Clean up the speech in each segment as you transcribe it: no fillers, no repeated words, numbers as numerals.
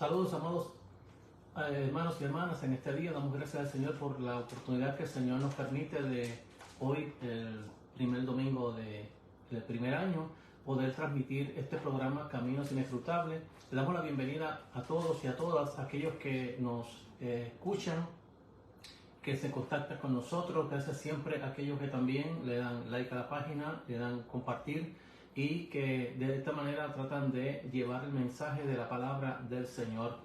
Saludos, amados hermanos y hermanas. En este día damos gracias al Señor por la oportunidad que el Señor nos permite de hoy, el primer domingo del primer año, poder transmitir este programa Caminos Inescrutables. Le damos la bienvenida a todos y a todas aquellos que nos escuchan, que se contactan con nosotros. Gracias siempre a aquellos que también le dan like a la página, le dan compartir y que de esta manera tratan de llevar el mensaje de la palabra del Señor.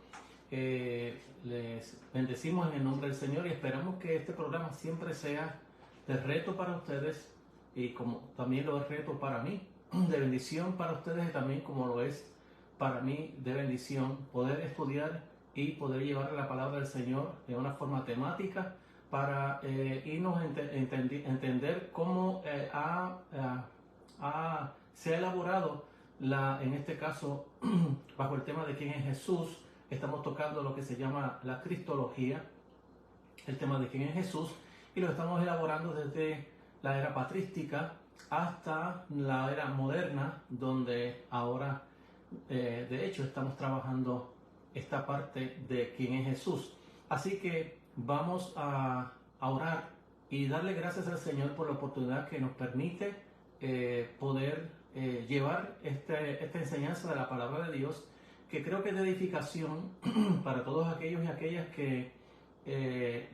Les bendecimos en el nombre del Señor y esperamos que este programa siempre sea de reto para ustedes y como también lo es reto para mí, de bendición para ustedes y también como lo es para mí de bendición poder estudiar y poder llevar la palabra del Señor de una forma temática para irnos a entender cómo se ha elaborado en este caso bajo el tema de quién es Jesús. Estamos tocando lo que se llama la cristología, el tema de quién es Jesús, y lo estamos elaborando desde la era patrística hasta la era moderna, donde ahora de hecho estamos trabajando esta parte de quién es Jesús. Así que vamos a orar y darle gracias al Señor por la oportunidad que nos permite poder llevar esta enseñanza de la palabra de Dios, que creo que es de edificación para todos aquellos y aquellas que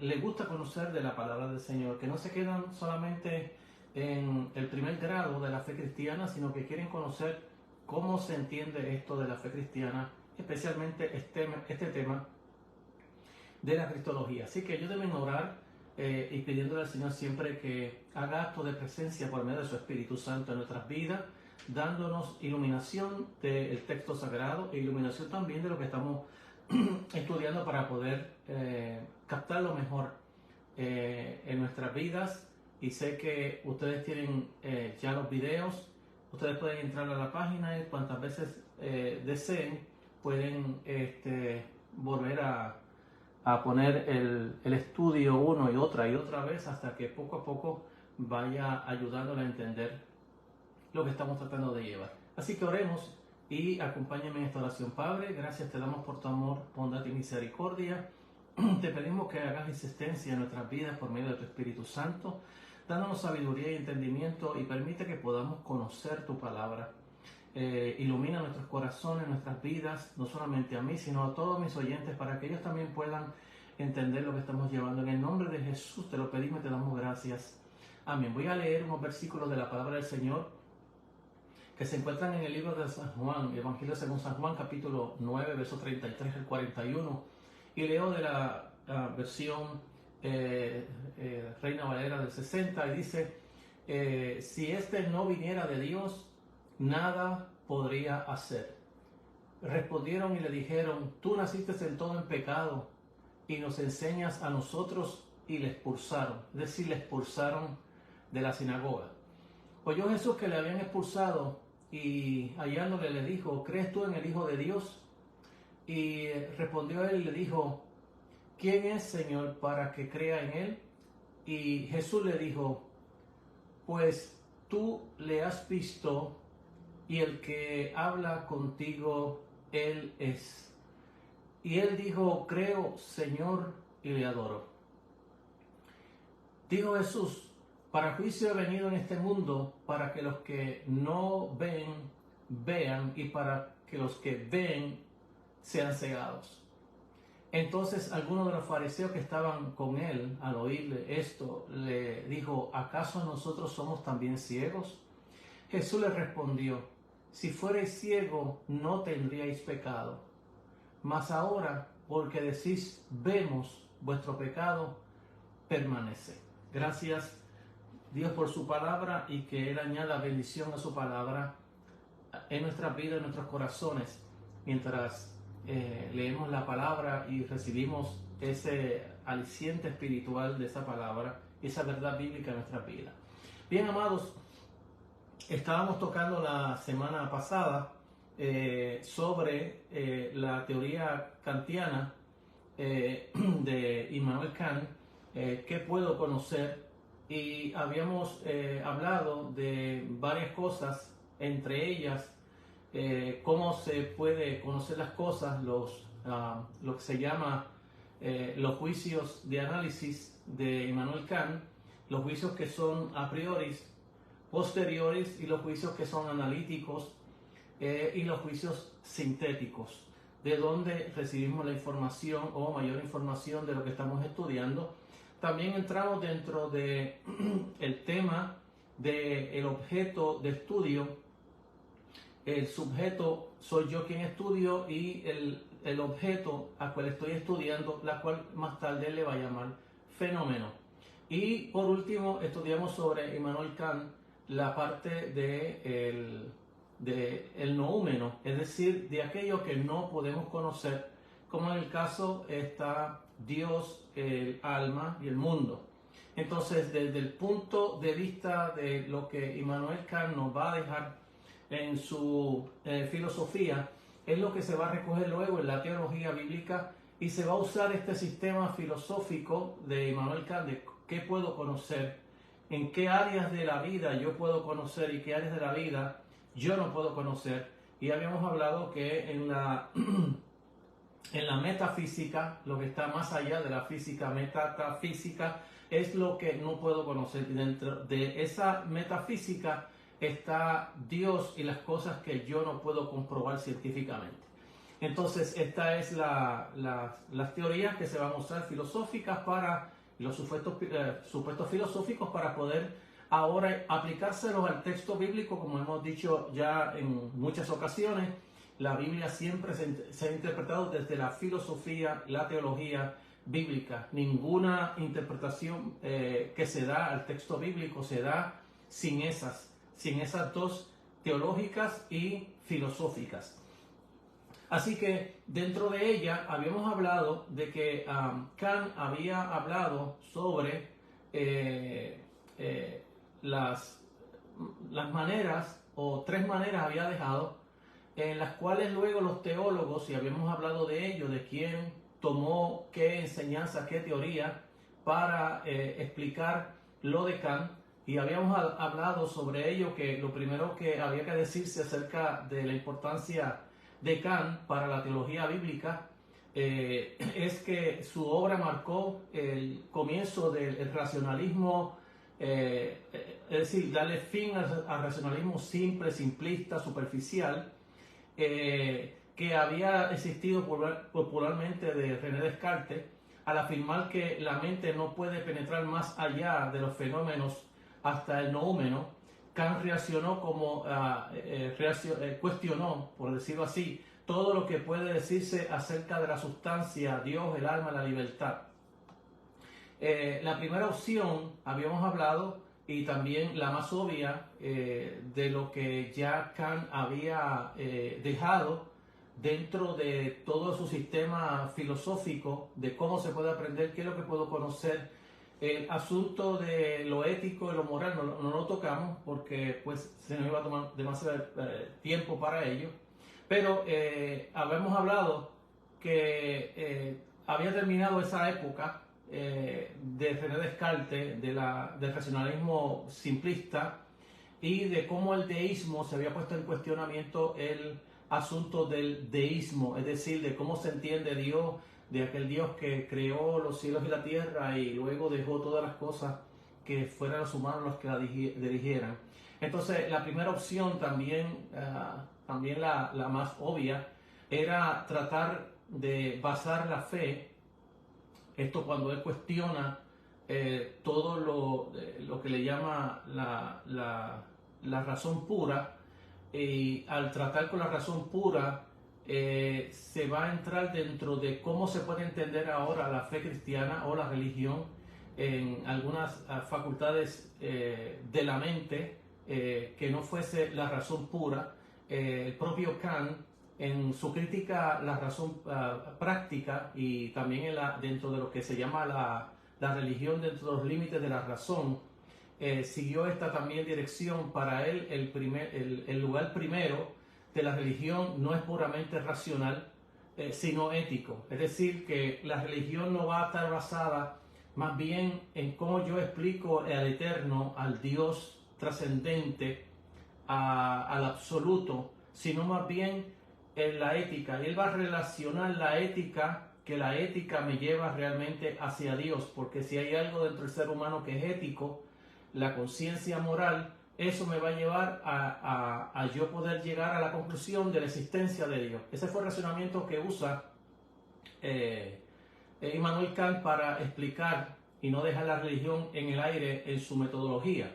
les gusta conocer de la palabra del Señor, que no se quedan solamente en el primer grado de la fe cristiana, sino que quieren conocer cómo se entiende esto de la fe cristiana, especialmente este tema de la cristología. Así que ayúdenme a orar y pidiéndole al Señor siempre que haga acto de presencia por medio de su Espíritu Santo en nuestras vidas, dándonos iluminación del texto sagrado e iluminación también de lo que estamos estudiando para poder captarlo mejor en nuestras vidas. Y sé que ustedes tienen ya los videos, ustedes pueden entrar a la página y cuantas veces deseen pueden volver a poner el estudio una y otra vez hasta que poco a poco vaya ayudándole a entender lo que estamos tratando de llevar. Así que oremos y acompáñenme en esta oración. Padre, gracias te damos por tu amor, bondad y misericordia. Te pedimos que hagas existencia en nuestras vidas por medio de tu Espíritu Santo, dándonos sabiduría y entendimiento y permite que podamos conocer tu palabra. Ilumina nuestros corazones, nuestras vidas, no solamente a mí, sino a todos mis oyentes, para que ellos también puedan entender lo que estamos llevando. En el nombre de Jesús te lo pedimos y te damos gracias. Amén. Voy a leer unos versículos de la palabra del Señor que se encuentran en el libro de San Juan, Evangelio según San Juan, capítulo 9, verso 33 al 41, y leo de la versión Reina Valera del 60, y dice: si este no viniera de Dios, nada podría hacer. Respondieron y le dijeron: tú naciste en todo en pecado y nos enseñas a nosotros. Y le expulsaron, es decir, le expulsaron de la sinagoga. Oyó Jesús que le habían expulsado y hallándole le dijo: ¿crees tú en el Hijo de Dios? Y respondió él y le dijo: ¿quién es, Señor, para que crea en él? Y Jesús le dijo: pues tú le has visto y el que habla contigo, él es. Y él dijo: creo, Señor, y le adoro. Dijo Jesús: para juicio he venido en este mundo, para que los que no ven, vean, y para que los que ven sean cegados. Entonces algunos de los fariseos que estaban con él, al oírle esto, le dijo: ¿acaso nosotros somos también ciegos? Jesús les respondió: si fuerais ciegos, no tendríais pecado. Mas ahora, porque decís vemos, vuestro pecado permanece. Gracias, Dios, por su palabra, y que Él añada bendición a su palabra en nuestras vidas, en nuestros corazones, mientras leemos la palabra y recibimos ese aliciente espiritual de esa palabra, esa verdad bíblica en nuestras vidas. Bien, amados, estábamos tocando la semana pasada sobre la teoría kantiana de Immanuel Kant, ¿qué puedo conocer? Y habíamos hablado de varias cosas, entre ellas cómo se puede conocer las cosas, lo que se llama los juicios de análisis de Immanuel Kant, los juicios que son a priori, posteriores, y los juicios que son analíticos, y los juicios sintéticos, de donde recibimos la información o mayor información de lo que estamos estudiando. También entramos dentro de el tema del objeto de estudio. El sujeto soy yo quien estudio, y el objeto a cual estoy estudiando, la cual más tarde le va a llamar fenómeno. Y por último estudiamos sobre Immanuel Kant la parte de el noúmeno, es decir, de aquello que no podemos conocer, como en el caso está Dios, el alma y el mundo. Entonces, desde el punto de vista de lo que Immanuel Kant nos va a dejar en su filosofía, es lo que se va a recoger luego en la teología bíblica, y se va a usar este sistema filosófico de Immanuel Kant de qué puedo conocer, en qué áreas de la vida yo puedo conocer y qué áreas de la vida yo no puedo conocer. Y habíamos hablado que en la metafísica, lo que está más allá de la física, metafísica, es lo que no puedo conocer. Y dentro de esa metafísica está Dios y las cosas que yo no puedo comprobar científicamente. Entonces, esta es las teorías que se van a usar filosóficas para los supuestos filosóficos, para poder ahora aplicárselos al texto bíblico. Como hemos dicho ya en muchas ocasiones, la Biblia siempre se ha interpretado desde la filosofía, la teología bíblica. Ninguna interpretación que se da al texto bíblico se da sin esas dos, teológicas y filosóficas. Así que dentro de ella habíamos hablado de que Kant había hablado sobre las maneras, o tres maneras había dejado, en las cuales luego los teólogos, y habíamos hablado de ello, de quién tomó qué enseñanza, qué teoría para explicar lo de Kant. Y habíamos hablado sobre ello, que lo primero que había que decirse acerca de la importancia de Kant para la teología bíblica es que su obra marcó el comienzo del racionalismo, es decir, darle fin al racionalismo simple, simplista, superficial, que había existido popularmente de René Descartes, al afirmar que la mente no puede penetrar más allá de los fenómenos hasta el noúmeno. Kant reaccionó como cuestionó, por decirlo así, todo lo que puede decirse acerca de la sustancia, Dios, el alma, la libertad. La primera opción habíamos hablado, y también la más obvia, de lo que ya Kant había dejado dentro de todo su sistema filosófico de cómo se puede aprender, qué es lo que puedo conocer. El asunto de lo ético y lo moral no lo tocamos porque pues se nos iba a tomar demasiado tiempo para ello, pero habíamos hablado que había terminado esa época de René Descartes, del racionalismo simplista, y de cómo el deísmo se había puesto en cuestionamiento, el asunto del deísmo, es decir, de cómo se entiende Dios, de aquel Dios que creó los cielos y la tierra y luego dejó todas las cosas que fueran los humanos los que la dirigieran. Entonces, la primera opción, también la más obvia, era tratar de basar la fe, esto cuando él cuestiona todo lo que le llama la razón pura, y al tratar con la razón pura, se va a entrar dentro de cómo se puede entender ahora la fe cristiana o la religión en algunas facultades de la mente, que no fuese la razón pura. El propio Kant, en su crítica a la razón práctica, y también dentro de lo que se llama la religión dentro de los límites de la razón, siguió esta también dirección. Para él el lugar primero de la religión no es puramente racional, sino ético. Es decir, que la religión no va a estar basada más bien en cómo yo explico al eterno, al Dios trascendente, al absoluto, sino más bien en la ética. Y él va a relacionar la ética, que la ética me lleva realmente hacia Dios, porque si hay algo dentro del ser humano que es ético, la conciencia moral, eso me va a llevar a yo poder llegar a la conclusión de la existencia de Dios. Ese fue el razonamiento que usa Immanuel Kant para explicar y no dejar la religión en el aire en su metodología.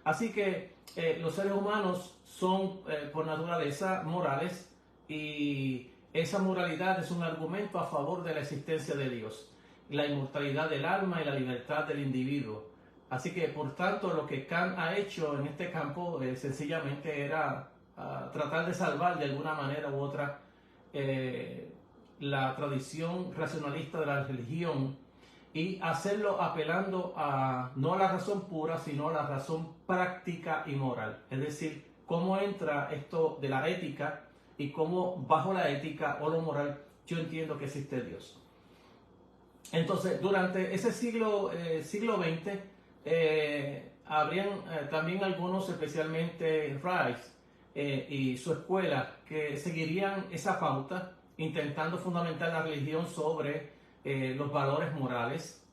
Así que los seres humanos son por naturaleza morales, y esa moralidad es un argumento a favor de la existencia de Dios, la inmortalidad del alma y la libertad del individuo. Así que, por tanto, lo que Kant ha hecho en este campo sencillamente era tratar de salvar de alguna manera u otra la tradición racionalista de la religión, y hacerlo apelando no a la razón pura, sino a la razón práctica y moral. Es decir, cómo entra esto de la ética y cómo bajo la ética o lo moral yo entiendo que existe Dios. Entonces, durante ese siglo XX, habrían también algunos, especialmente Rice y su escuela, que seguirían esa pauta, intentando fundamentar la religión sobre los valores morales.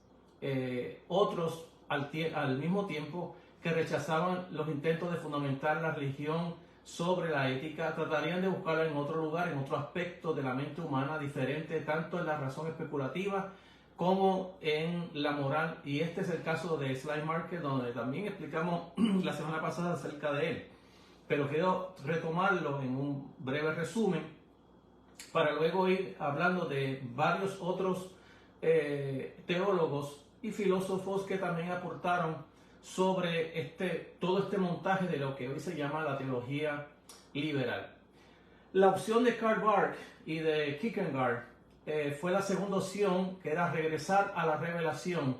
Otros, al mismo tiempo que rechazaban los intentos de fundamentar la religión sobre la ética, tratarían de buscarla en otro lugar, en otro aspecto de la mente humana diferente, tanto en la razón especulativa como en la moral. Y este es el caso de Schleiermacher, donde también explicamos la semana pasada acerca de él, pero quiero retomarlo en un breve resumen para luego ir hablando de varios otros teólogos y filósofos que también aportaron sobre todo este montaje de lo que hoy se llama la teología liberal. La opción de Karl Barth y de Kierkegaard fue la segunda opción, que era regresar a la revelación.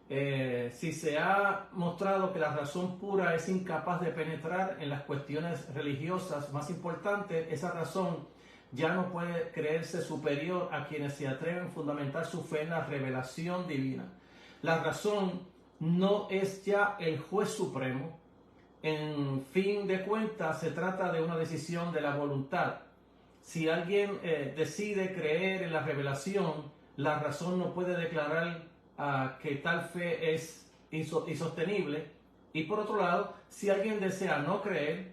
Si se ha mostrado que la razón pura es incapaz de penetrar en las cuestiones religiosas más importantes, esa razón ya no puede creerse superior a quienes se atreven a fundamentar su fe en la revelación divina. La razón no es ya el juez supremo. En fin de cuentas, se trata de una decisión de la voluntad. Si alguien decide creer en la revelación, la razón no puede declarar que tal fe es insostenible. Y por otro lado, si alguien desea no creer,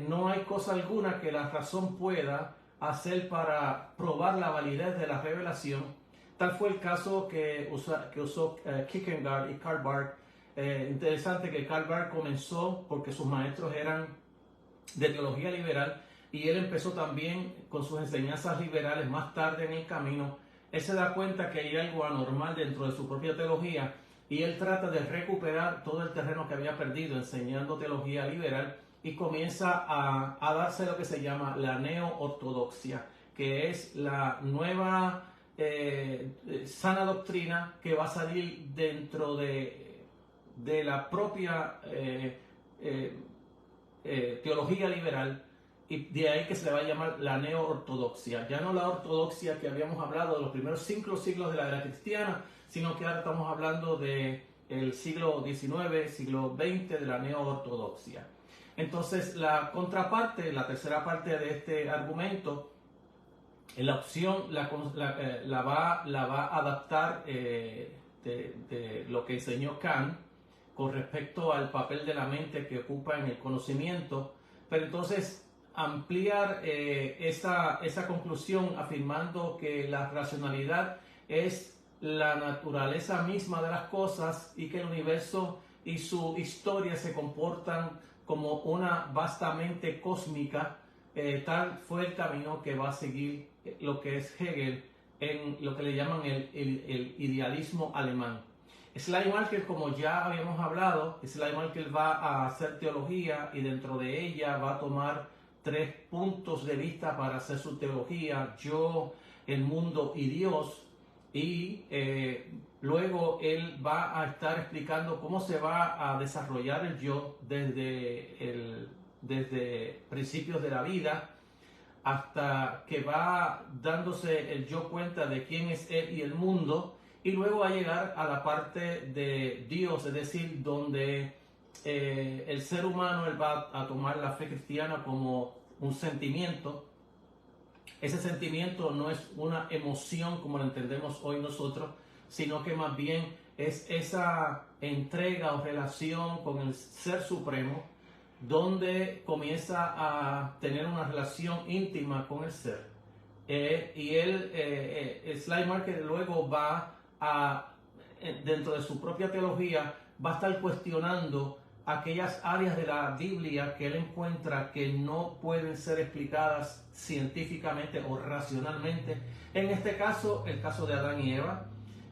no hay cosa alguna que la razón pueda hacer para probar la validez de la revelación. Tal fue el caso que usó Kierkegaard y Karl Barth. Interesante que Karl Barth comenzó porque sus maestros eran de teología liberal, y él empezó también con sus enseñanzas liberales más tarde en el camino. Él se da cuenta que hay algo anormal dentro de su propia teología, y él trata de recuperar todo el terreno que había perdido enseñando teología liberal, y comienza a darse lo que se llama la neo-ortodoxia, que es la nueva sana doctrina que va a salir dentro de la propia teología liberal, y de ahí que se le va a llamar la neo-ortodoxia. Ya no la ortodoxia que habíamos hablado de los primeros 5 siglos de la era cristiana, sino que ahora estamos hablando del siglo XIX, siglo XX, de la neo-ortodoxia. Entonces, la contraparte, la tercera parte de este argumento, la opción la va a adaptar de lo que enseñó Kant con respecto al papel de la mente que ocupa en el conocimiento, pero entonces ampliar esa conclusión afirmando que la racionalidad es la naturaleza misma de las cosas, y que el universo y su historia se comportan como una vasta mente cósmica. Tal fue el camino que va a seguir lo que es Hegel en lo que le llaman el idealismo alemán. Schleiermacher, como ya habíamos hablado, Schleiermacher va a hacer teología, y dentro de ella va a tomar 3 puntos de vista para hacer su teología: yo, el mundo y Dios. Y luego él va a estar explicando cómo se va a desarrollar el yo desde principios de la vida hasta que va dándose el yo cuenta de quién es él y el mundo, y luego va a llegar a la parte de Dios, es decir, donde el ser humano él va a tomar la fe cristiana como un sentimiento. Ese sentimiento no es una emoción como lo entendemos hoy nosotros, sino que más bien es esa entrega o relación con el Ser Supremo, donde comienza a tener una relación íntima con el Ser. Y Schleiermacher luego va a, dentro de su propia teología, va a estar cuestionando aquellas áreas de la Biblia que él encuentra que no pueden ser explicadas científicamente o racionalmente. En este caso, el caso de Adán y Eva.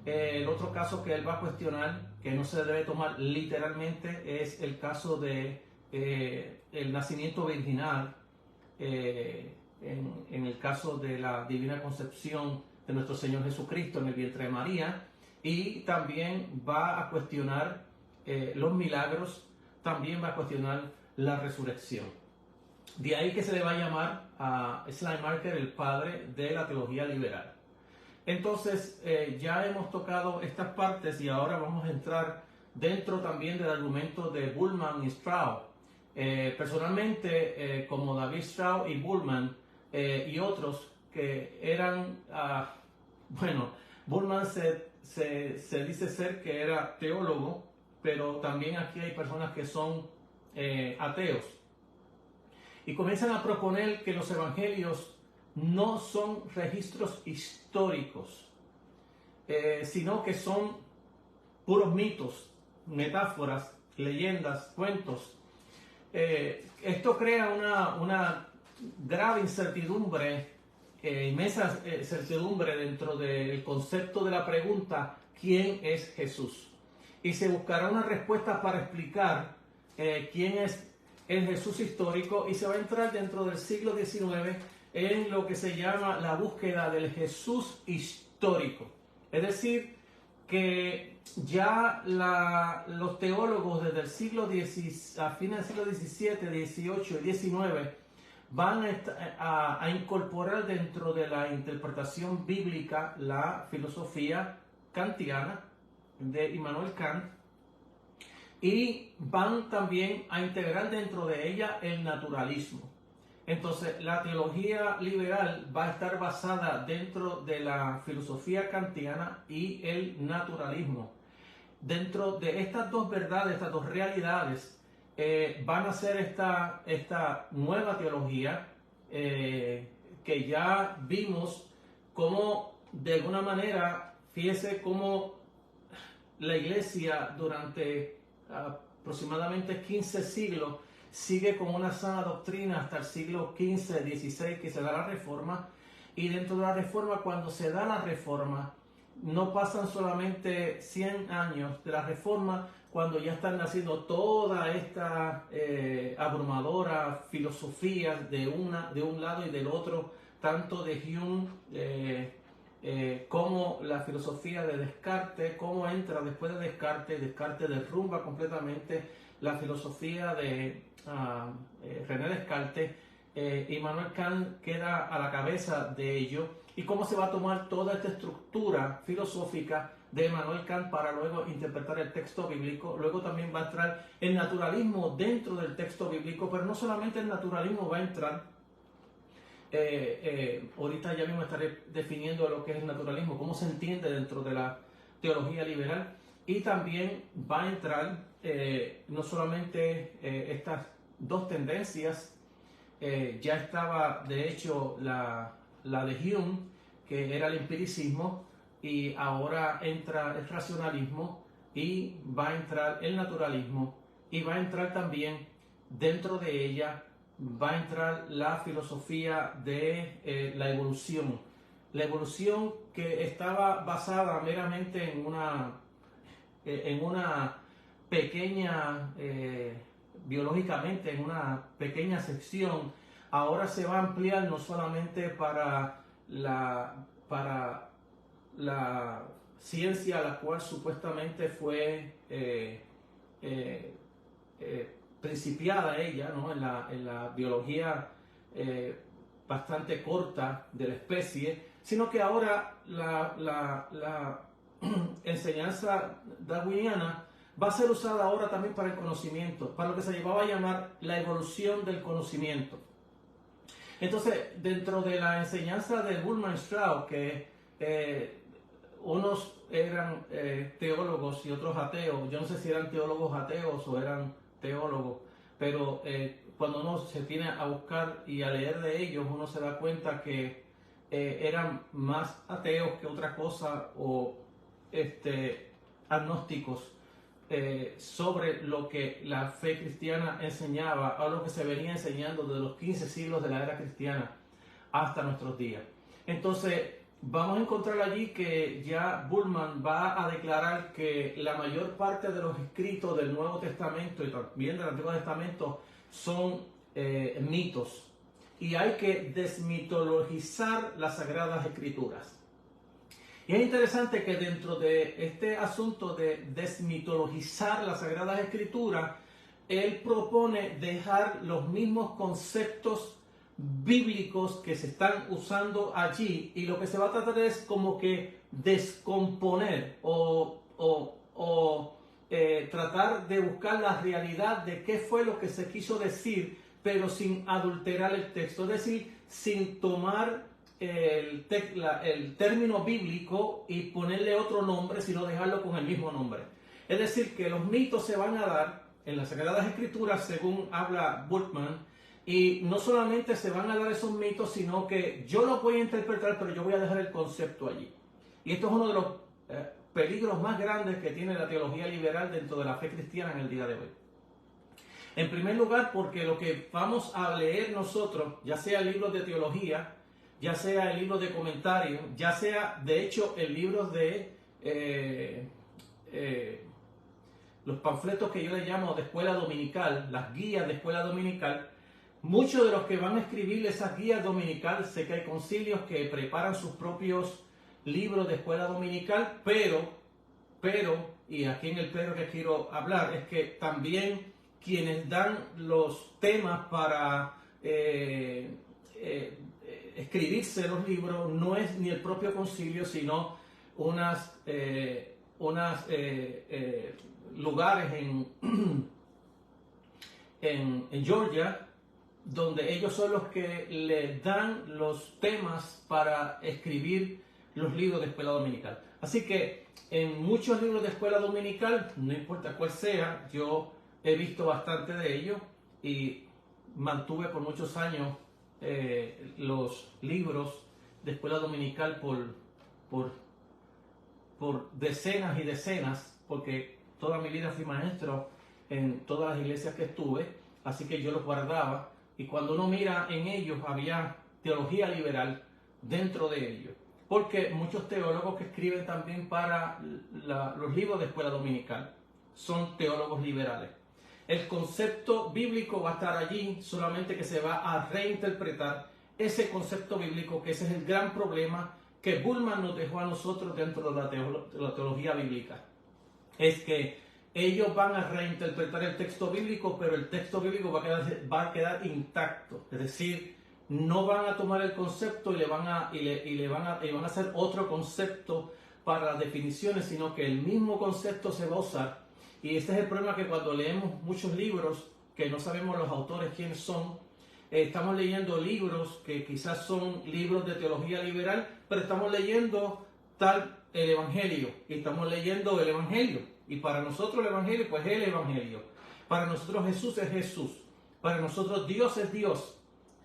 El otro caso que él va a cuestionar, que no se debe tomar literalmente, es el caso de el nacimiento virginal, en el caso de la divina concepción de nuestro Señor Jesucristo en el vientre de María. Y también va a cuestionar los milagros, también va a cuestionar la resurrección. De ahí que se le va a llamar a Schleiermacher el padre de la teología liberal. Entonces, ya hemos tocado estas partes y ahora vamos a entrar dentro también del argumento de Bultmann y Strauss. Personalmente, como David Strauss y Bultmann y otros que eran, bueno, Bultmann se dice ser que era teólogo, pero también aquí hay personas que son ateos. Y comienzan a proponer que los evangelios no son registros históricos, sino que son puros mitos, metáforas, leyendas, cuentos. Esto crea una grave incertidumbre, inmensa incertidumbre dentro del concepto de la pregunta ¿quién es Jesús? Y se buscará una respuesta para explicar quién es el Jesús histórico, y se va a entrar dentro del siglo XIX en lo que se llama la búsqueda del Jesús histórico. Es decir, que ya los teólogos desde el siglo a fines del siglo XVII, XVIII y XIX van a incorporar dentro de la interpretación bíblica la filosofía kantiana de Immanuel Kant, y van también a integrar dentro de ella el naturalismo. Entonces, la teología liberal va a estar basada dentro de la filosofía kantiana y el naturalismo. Dentro de estas dos verdades, estas dos realidades, van a ser esta nueva teología que ya vimos como, de alguna manera, fíjese cómo la Iglesia durante aproximadamente 15 siglos sigue con una sana doctrina hasta el siglo XV, XVI, que se da la Reforma. Y dentro de la Reforma, cuando se da la Reforma, no pasan solamente 100 años de la Reforma, cuando ya están naciendo toda esta abrumadora filosofía de un lado y del otro, tanto de Hume como la filosofía de Descartes, cómo entra después de Descartes. Descartes derrumba completamente la filosofía de René Descartes. Immanuel Kant queda a la cabeza de ello, y cómo se va a tomar toda esta estructura filosófica de Immanuel Kant para luego interpretar el texto bíblico. Luego también va a entrar el naturalismo dentro del texto bíblico, pero no solamente el naturalismo va a entrar. Ahorita ya mismo estaré definiendo lo que es el naturalismo, cómo se entiende dentro de la teología liberal, y también va a entrar no solamente estas dos tendencias. Ya estaba de hecho la de Hume, que era el empiricismo, y ahora entra el racionalismo, y va a entrar el naturalismo, y va a entrar también dentro de ella, va a entrar la filosofía de la evolución. La evolución que estaba basada meramente en una pequeña, biológicamente, en una pequeña sección, ahora se va a ampliar no solamente para la ciencia a la cual supuestamente fue principiada ella, ¿no? en la biología bastante corta de la especie, sino que ahora la enseñanza darwiniana va a ser usada ahora también para el conocimiento, para lo que se llevaba a llamar la evolución del conocimiento. Entonces, dentro de la enseñanza de Bullman Strauss, que unos eran teólogos y otros ateos, yo no sé si eran teólogos ateos o eran teólogos, pero cuando uno se tiene a buscar y a leer de ellos, uno se da cuenta que eran más ateos que otra cosa o agnósticos sobre lo que la fe cristiana enseñaba o lo que se venía enseñando desde los 15 siglos de la era cristiana hasta nuestros días. Entonces, vamos a encontrar allí que ya Bullman va a declarar que la mayor parte de los escritos del Nuevo Testamento y también del Antiguo Testamento son mitos. Y hay que desmitologizar las Sagradas Escrituras. Y es interesante que dentro de este asunto de desmitologizar las Sagradas Escrituras, él propone dejar los mismos conceptos bíblicos que se están usando allí, y lo que se va a tratar es como que descomponer o tratar de buscar la realidad de qué fue lo que se quiso decir, pero sin adulterar el texto, es decir, sin tomar el término bíblico y ponerle otro nombre, sino dejarlo con el mismo nombre. Es decir, que los mitos se van a dar en las Sagradas Escrituras, según habla Bultmann, y no solamente se van a dar esos mitos, sino que yo los voy a interpretar, pero yo voy a dejar el concepto allí. Y esto es uno de los peligros más grandes que tiene la teología liberal dentro de la fe cristiana en el día de hoy. En primer lugar, porque lo que vamos a leer nosotros, ya sea libros de teología, ya sea el libro de comentarios, ya sea, de hecho, el libro de los panfletos que yo le llamo de escuela dominical, las guías de escuela dominical, muchos de los que van a escribir esas guías dominicales, sé que hay concilios que preparan sus propios libros de escuela dominical, pero, y aquí en el pero que quiero hablar, es que también quienes dan los temas para escribirse los libros no es ni el propio concilio, sino unas lugares en Georgia, donde ellos son los que le dan los temas para escribir los libros de escuela dominical. Así que en muchos libros de escuela dominical, no importa cuál sea, yo he visto bastante de ellos y mantuve por muchos años los libros de escuela dominical por decenas y decenas, porque toda mi vida fui maestro en todas las iglesias que estuve, así que yo los guardaba, y cuando uno mira en ellos había teología liberal dentro de ellos, porque muchos teólogos que escriben también para los libros de escuela dominical son teólogos liberales. El concepto bíblico va a estar allí, solamente que se va a reinterpretar ese concepto bíblico, que ese es el gran problema que Bullman nos dejó a nosotros dentro de la teología bíblica. Es que ellos van a reinterpretar el texto bíblico, pero el texto bíblico va a quedar intacto. Es decir, no van a tomar el concepto y van a hacer otro concepto para las definiciones, sino que el mismo concepto se va a usar. Y este es el problema, que cuando leemos muchos libros que no sabemos los autores quiénes son, estamos leyendo libros que quizás son libros de teología liberal, pero estamos leyendo el Evangelio, y estamos leyendo el Evangelio, y para nosotros el Evangelio pues es el Evangelio, para nosotros Jesús es Jesús, para nosotros Dios es Dios,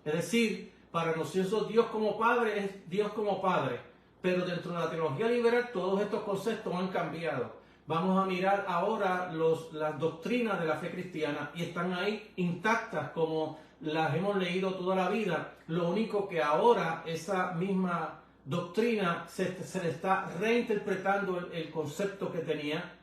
es decir, para nosotros Dios como Padre es Dios como Padre, pero dentro de la teología liberal todos estos conceptos han cambiado. Vamos a mirar ahora las doctrinas de la fe cristiana, y están ahí intactas como las hemos leído toda la vida. Lo único que ahora esa misma doctrina se le está reinterpretando el concepto que tenía.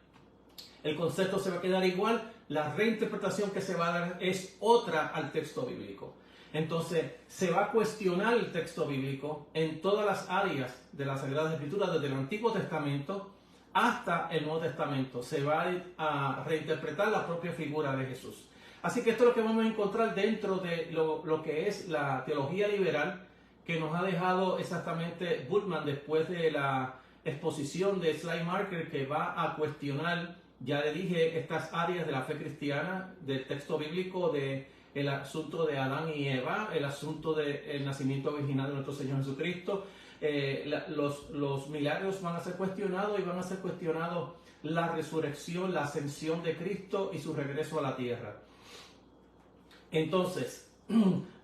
El concepto se va a quedar igual, la reinterpretación que se va a dar es otra al texto bíblico. Entonces se va a cuestionar el texto bíblico en todas las áreas de las Sagradas Escrituras, desde el Antiguo Testamento hasta el Nuevo Testamento. Se va a reinterpretar la propia figura de Jesús. Así que esto es lo que vamos a encontrar dentro de lo que es la teología liberal, que nos ha dejado exactamente Bultmann después de la exposición de Schleiermacher, que va a cuestionar, ya le dije, estas áreas de la fe cristiana, del texto bíblico, de el asunto de Adán y Eva, el asunto del nacimiento original de nuestro Señor Jesucristo. Los milagros van a ser cuestionados y van a ser cuestionados la resurrección, la ascensión de Cristo y su regreso a la tierra. Entonces,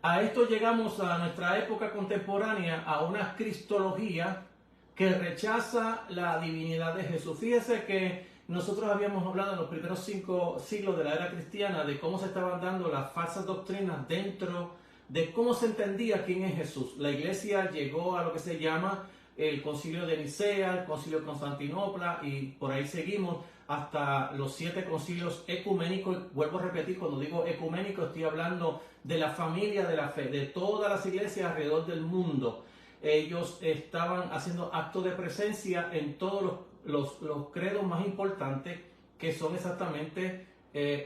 a esto llegamos a nuestra época contemporánea, a una cristología que rechaza la divinidad de Jesús. Fíjese que nosotros habíamos hablado en los primeros 5 siglos de la era cristiana de cómo se estaban dando las falsas doctrinas dentro de cómo se entendía quién es Jesús. La iglesia llegó a lo que se llama el concilio de Nicea, el concilio de Constantinopla, y por ahí seguimos hasta los 7 concilios ecuménicos. Vuelvo a repetir, cuando digo ecuménico estoy hablando de la familia de la fe, de todas las iglesias alrededor del mundo. Ellos estaban haciendo acto de presencia en todos los credos más importantes, que son exactamente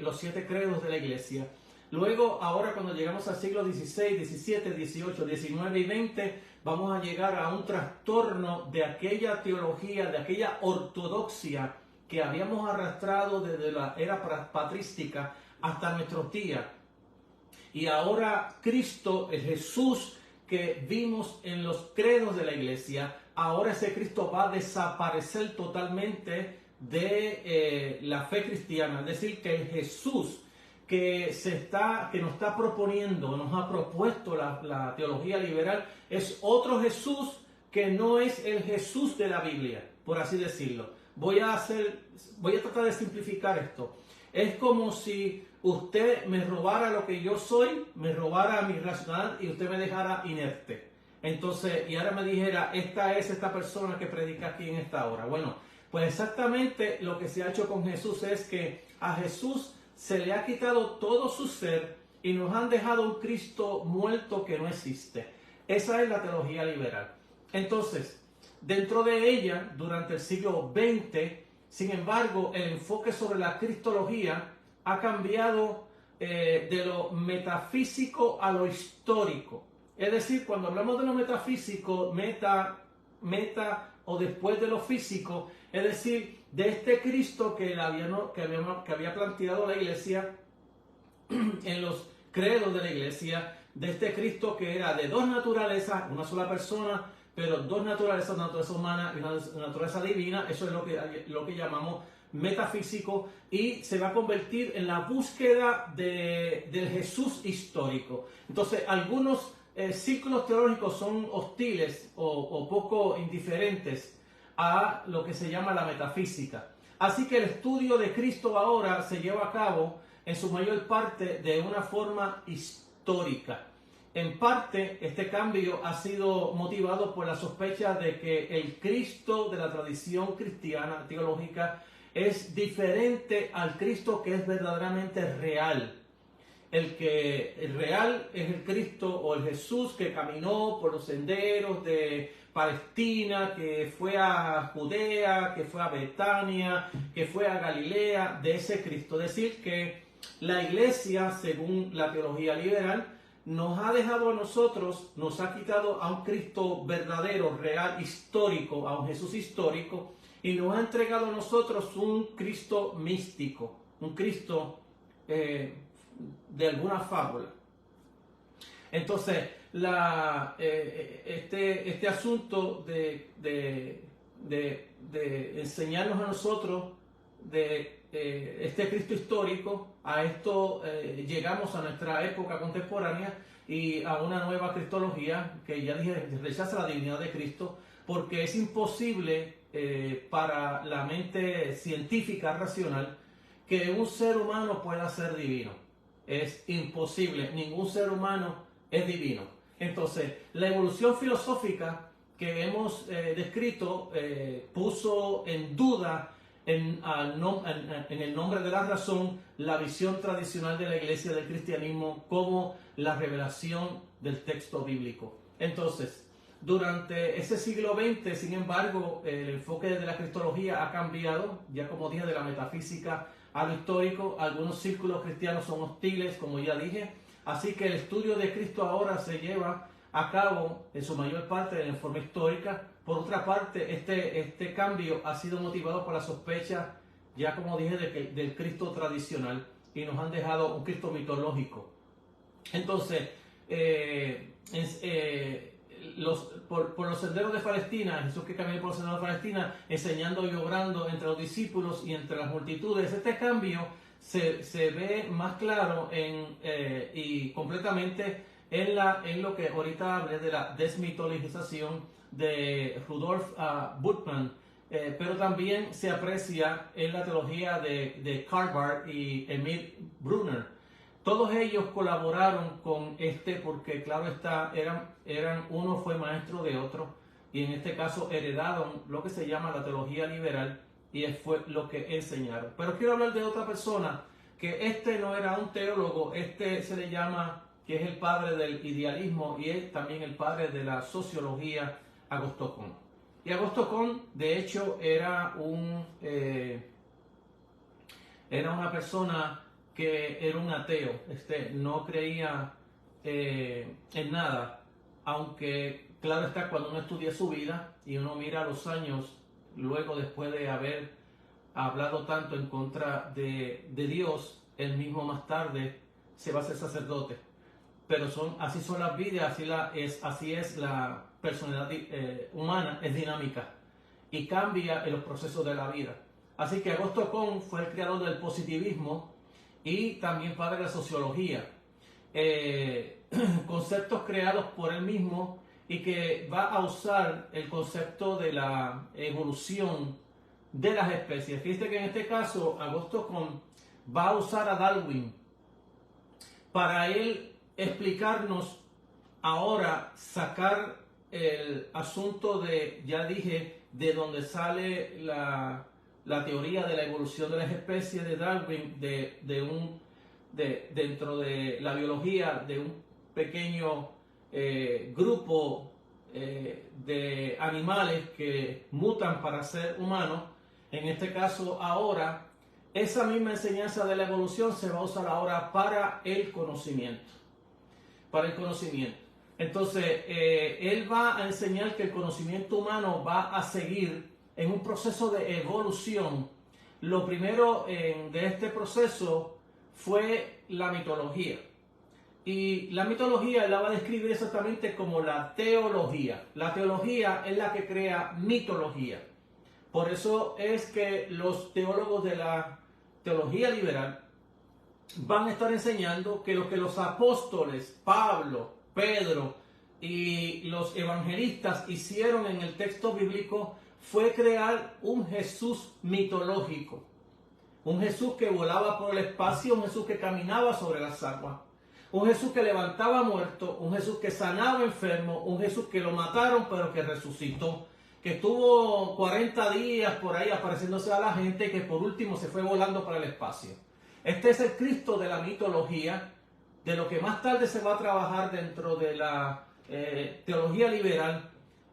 los 7 credos de la iglesia. Luego, ahora cuando llegamos al siglo XVI, XVII, XVIII, XIX y XX, vamos a llegar a un trastorno de aquella teología, de aquella ortodoxia que habíamos arrastrado desde la era patrística hasta nuestros días. Y ahora Cristo, el Jesús que vimos en los credos de la iglesia, ahora ese Cristo va a desaparecer totalmente de la fe cristiana. Es decir, que el Jesús que nos está proponiendo, nos ha propuesto la teología liberal, es otro Jesús que no es el Jesús de la Biblia, por así decirlo. Voy a tratar de simplificar esto. Es como si usted me robara lo que yo soy, me robara mi racional y usted me dejara inerte. Entonces, y ahora me dijera, esta persona que predica aquí en esta hora. Bueno, pues exactamente lo que se ha hecho con Jesús es que a Jesús se le ha quitado todo su ser y nos han dejado un Cristo muerto que no existe. Esa es la teología liberal. Entonces, dentro de ella, durante el siglo XX, sin embargo, el enfoque sobre la cristología ha cambiado de lo metafísico a lo histórico. Es decir, cuando hablamos de lo metafísico, meta o después de lo físico, es decir, de este Cristo que había planteado la iglesia en los credos de la iglesia, de este Cristo que era de 2 naturalezas, una sola persona, pero 2 naturalezas, una naturaleza humana y una naturaleza divina. Eso es lo que llamamos metafísico, y se va a convertir en la búsqueda del Jesús histórico. Entonces, algunos círculos teológicos son hostiles o poco indiferentes a lo que se llama la metafísica. Así que el estudio de Cristo ahora se lleva a cabo en su mayor parte de una forma histórica. En parte, este cambio ha sido motivado por la sospecha de que el Cristo de la tradición cristiana teológica es diferente al Cristo que es verdaderamente real. El real es el Cristo o el Jesús que caminó por los senderos de Palestina, que fue a Judea, que fue a Betania, que fue a Galilea, de ese Cristo. Es decir, que la iglesia, según la teología liberal, nos ha dejado a nosotros, nos ha quitado a un Cristo verdadero, real, histórico, a un Jesús histórico, y nos ha entregado a nosotros un Cristo místico, un Cristo de alguna fábula. Entonces, este asunto de enseñarnos a nosotros de este Cristo histórico, a esto llegamos a nuestra época contemporánea y a una nueva cristología que ya dije rechaza la divinidad de Cristo, porque es imposible para la mente científica racional que un ser humano pueda ser divino. Es imposible, ningún ser humano es divino. Entonces, la evolución filosófica que hemos descrito puso en duda en el nombre de la razón la visión tradicional de la iglesia del cristianismo como la revelación del texto bíblico. Entonces, durante ese siglo XX, sin embargo, el enfoque de la cristología ha cambiado, ya como dije, de la metafísica a lo histórico. Algunos círculos cristianos son hostiles, como ya dije, así que el estudio de Cristo ahora se lleva a cabo en su mayor parte en forma histórica. Por otra parte, este cambio ha sido motivado por la sospecha, ya como dije, del Cristo tradicional, y nos han dejado un Cristo mitológico. Entonces, por los senderos de Palestina, Jesús que caminó por los senderos de Palestina, enseñando y obrando entre los discípulos y entre las multitudes. Este cambio se ve más claro y completamente en lo que ahorita hablé de la desmitologización de Rudolf Bultmann, pero también se aprecia en la teología de Karl Barth y Emil Brunner. Todos ellos colaboraron con porque claro está, uno fue maestro de otro y en este caso heredaron lo que se llama la teología liberal y fue lo que enseñaron. Pero quiero hablar de otra persona que no era un teólogo, se le llama que es el padre del idealismo y es también el padre de la sociología, Augusto Comte. Y Augusto Comte, de hecho, era una persona que era un ateo, no creía en nada, aunque claro está, cuando uno estudia su vida y uno mira los años luego después de haber hablado tanto en contra de Dios, él mismo más tarde se va a hacer sacerdote. Pero así son las vidas, así es la personalidad humana, es dinámica y cambia en los procesos de la vida. Así que Augusto Comte fue el creador del positivismo y también padre de la sociología. Conceptos creados por él mismo y que va a usar el concepto de la evolución de las especies. Fíjate que en este caso Augusto Comte va a usar a Darwin para él explicarnos ahora, sacar el asunto ya dije, de donde sale la teoría de la evolución de las especies de Darwin, dentro de la biología de un pequeño grupo de animales que mutan para ser humanos. En este caso ahora, esa misma enseñanza de la evolución se va a usar ahora para el conocimiento. Entonces, él va a enseñar que el conocimiento humano va a seguir en un proceso de evolución. Lo primero de este proceso fue la mitología. Y la mitología él la va a describir exactamente como la teología. La teología es la que crea mitología. Por eso es que los teólogos de la teología liberal van a estar enseñando que lo que los apóstoles, Pablo, Pedro y los evangelistas hicieron en el texto bíblico fue crear un Jesús mitológico. Un Jesús que volaba por el espacio, un Jesús que caminaba sobre las aguas, un Jesús que levantaba muertos, un Jesús que sanaba enfermos, un Jesús que lo mataron pero que resucitó, que estuvo 40 días por ahí apareciéndose a la gente y que por último se fue volando para el espacio. Este es el Cristo de la mitología, de lo que más tarde se va a trabajar dentro de la teología liberal,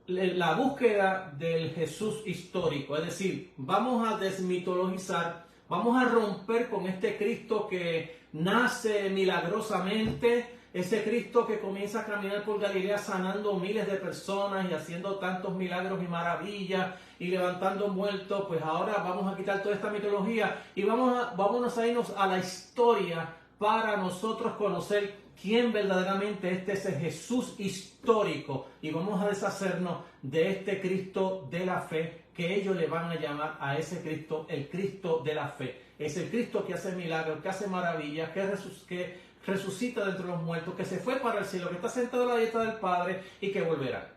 la búsqueda del Jesús histórico. Es decir, vamos a desmitologizar, vamos a romper con este Cristo que nace milagrosamente, ese Cristo que comienza a caminar por Galilea sanando miles de personas y haciendo tantos milagros y maravillas y levantando muertos. Pues ahora vamos a quitar toda esta mitología y vámonos a irnos a la historia para nosotros conocer quién verdaderamente es el Jesús histórico, y vamos a deshacernos de este Cristo de la fe, que ellos le van a llamar a ese Cristo el Cristo de la fe. Es el Cristo que hace milagros, que hace maravillas, que resucita de entre los muertos, que se fue para el cielo, que está sentado a la diestra del Padre y que volverá.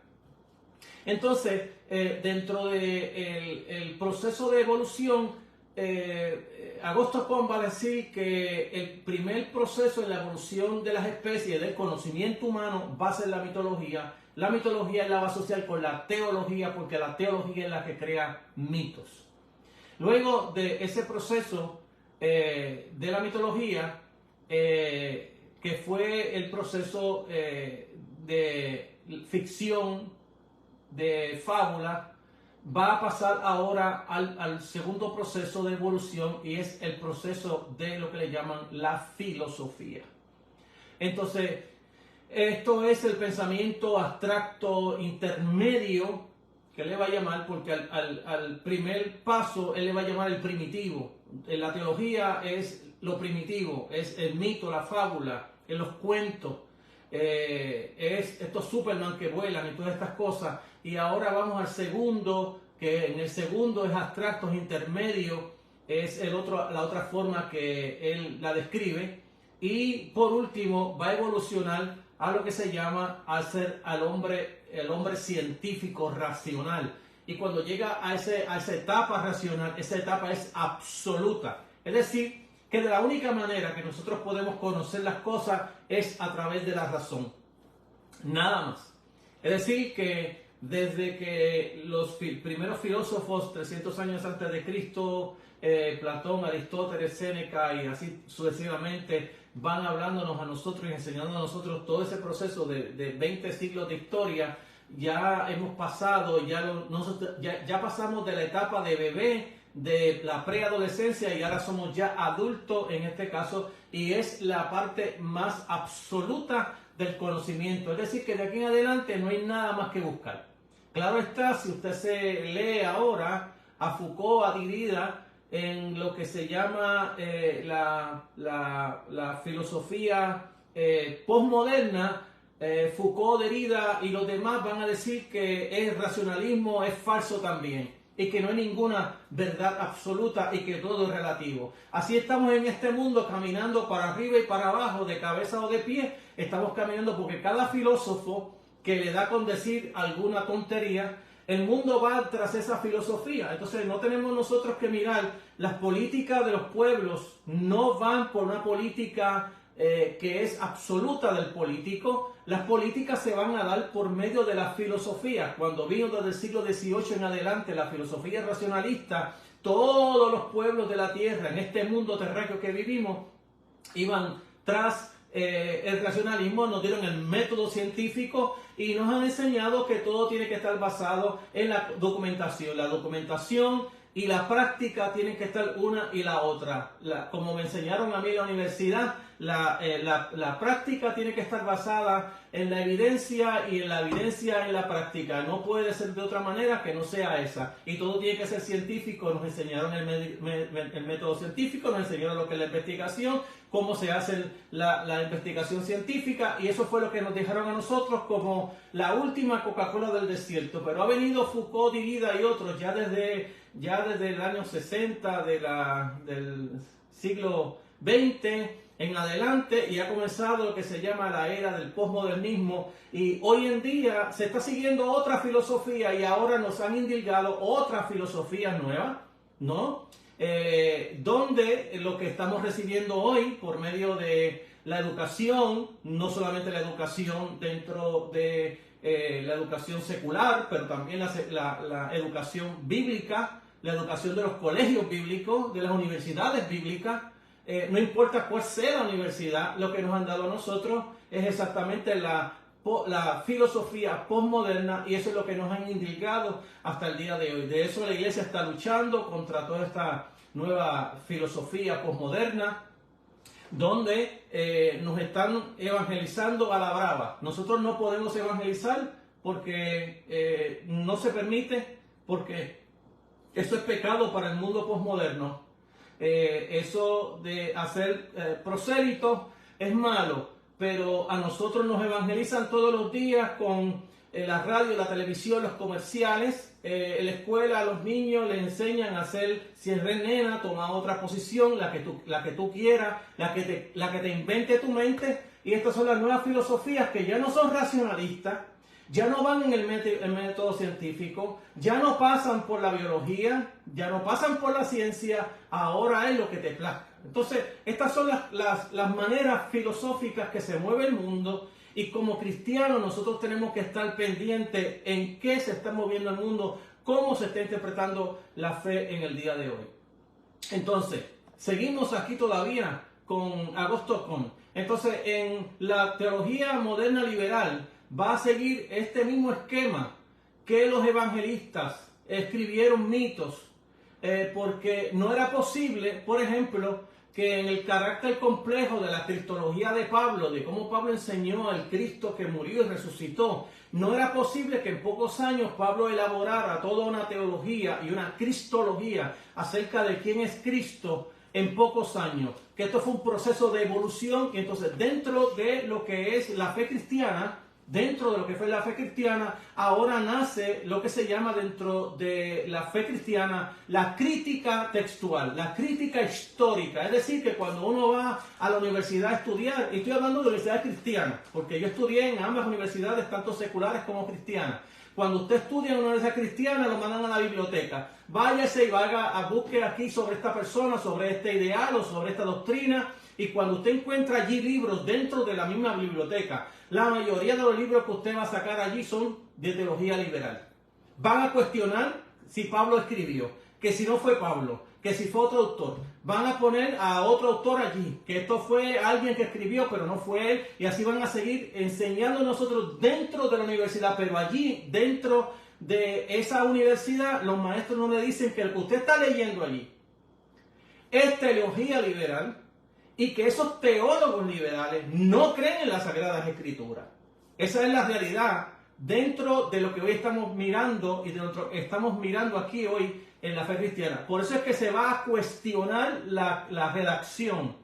Entonces, dentro del proceso de evolución, Augusto Comte va a decir que el primer proceso en la evolución de las especies, del conocimiento humano, va a ser la mitología. La mitología la va a asociar con la teología, porque la teología es la que crea mitos. Luego de ese proceso de la mitología, que fue el proceso de ficción, de fábula, va a pasar ahora al segundo proceso de evolución, y es el proceso de lo que le llaman la filosofía. Entonces, esto es el pensamiento abstracto intermedio, que le va a llamar, porque al primer paso él le va a llamar el primitivo. En la teología es lo primitivo, es el mito, la fábula, en los cuentos, es estos Superman que vuelan y todas estas cosas. Y ahora vamos al segundo, que en el segundo es abstractos intermedios, es la otra forma que él la describe. Y por último va a evolucionar a lo que se llama el hombre científico racional. Y cuando llega a esa etapa racional, esa etapa es absoluta. Es decir, que de la única manera que nosotros podemos conocer las cosas es a través de la razón. Nada más. Es decir, que desde que los primeros filósofos, 300 años antes de Cristo, Platón, Aristóteles, Séneca y así sucesivamente, van hablándonos a nosotros y enseñando a nosotros todo ese proceso de 20 siglos de historia, ya hemos pasado, ya pasamos de la etapa de bebé, de la preadolescencia, y ahora somos ya adultos en este caso, y es la parte más absoluta del conocimiento. Es decir, que de aquí en adelante no hay nada más que buscar. Claro está, si usted se lee ahora a Foucault, a Derrida, en lo que se llama la filosofía postmoderna, Foucault, Derrida y los demás van a decir que el racionalismo es falso también y que no hay ninguna verdad absoluta y que todo es relativo. Así estamos en este mundo caminando para arriba y para abajo, de cabeza o de pie. Estamos caminando porque cada filósofo que le da con decir alguna tontería, el mundo va tras esa filosofía. Entonces no tenemos nosotros que mirar las políticas de los pueblos, no van por una política que es absoluta del político. Las políticas se van a dar por medio de la filosofía. Cuando vino desde el siglo XVIII en adelante la filosofía racionalista, todos los pueblos de la tierra en este mundo terráqueo que vivimos iban tras el racionalismo, nos dieron el método científico y nos han enseñado que todo tiene que estar basado en la documentación. La documentación y la práctica tienen que estar una y la otra. Como me enseñaron a mí en la universidad, la práctica tiene que estar basada en la evidencia y en la evidencia en la práctica. No puede ser de otra manera que no sea esa. Y todo tiene que ser científico. Nos enseñaron el método científico, nos enseñaron lo que es la investigación, cómo se hace la investigación científica, y eso fue lo que nos dejaron a nosotros como la última Coca-Cola del desierto. Pero ha venido Foucault, Derrida y otros ya desde el año 60 del siglo XX en adelante, y ha comenzado lo que se llama la era del posmodernismo, y hoy en día se está siguiendo otra filosofía y ahora nos han indilgado otra filosofía nueva, ¿no? Donde lo que estamos recibiendo hoy por medio de la educación, no solamente la educación dentro de la educación secular, pero también la educación bíblica, la educación de los colegios bíblicos, de las universidades bíblicas, no importa cuál sea la universidad, lo que nos han dado a nosotros es exactamente la filosofía postmoderna, y eso es lo que nos han indicado hasta el día de hoy. De eso la iglesia está luchando contra toda esta nueva filosofía postmoderna, donde nos están evangelizando a la brava. Nosotros no podemos evangelizar porque no se permite, porque eso es pecado para el mundo postmoderno. Eso de hacer prosélitos es malo, pero a nosotros nos evangelizan todos los días con la radio, la televisión, los comerciales. En la escuela a los niños les enseñan a hacer, si eres nena, toma otra posición, la que tú quieras, la que te invente tu mente. Y estas son las nuevas filosofías que ya no son racionalistas, ya no van en el método científico, ya no pasan por la biología, ya no pasan por la ciencia, ahora es lo que te plazca. Entonces, estas son las maneras filosóficas que se mueve el mundo, y como cristianos nosotros tenemos que estar pendientes en qué se está moviendo el mundo, cómo se está interpretando la fe en el día de hoy. Entonces, seguimos aquí todavía con Augusto Comte. Entonces, en la teología moderna liberal va a seguir este mismo esquema que los evangelistas escribieron mitos, porque no era posible, por ejemplo, que en el carácter complejo de la cristología de Pablo, de cómo Pablo enseñó al Cristo que murió y resucitó, no era posible que en pocos años Pablo elaborara toda una teología y una cristología acerca de quién es Cristo, en pocos años, que esto fue un proceso de evolución. Y entonces dentro de lo que es la fe cristiana, dentro de lo que fue la fe cristiana, ahora nace lo que se llama dentro de la fe cristiana la crítica textual, la crítica histórica. Es decir, que cuando uno va a la universidad a estudiar, y estoy hablando de universidades cristianas, porque yo estudié en ambas universidades, tanto seculares como cristianas. Cuando usted estudia en una universidad cristiana, lo mandan a la biblioteca. Váyase y vaya a busque aquí sobre esta persona, sobre este ideal o sobre esta doctrina. Y cuando usted encuentra allí libros dentro de la misma biblioteca, la mayoría de los libros que usted va a sacar allí son de teología liberal. Van a cuestionar si Pablo escribió, que si no fue Pablo, que si fue otro autor. Van a poner a otro autor allí, que esto fue alguien que escribió, pero no fue él. Y así van a seguir enseñando a nosotros dentro de la universidad, pero allí, dentro de esa universidad, los maestros no le dicen que lo que usted está leyendo allí es teología liberal, y que esos teólogos liberales no creen en las Sagradas Escrituras. Esa es la realidad dentro de lo que hoy estamos mirando y de lo que estamos mirando aquí hoy en la fe cristiana. Por eso es que se va a cuestionar la redacción,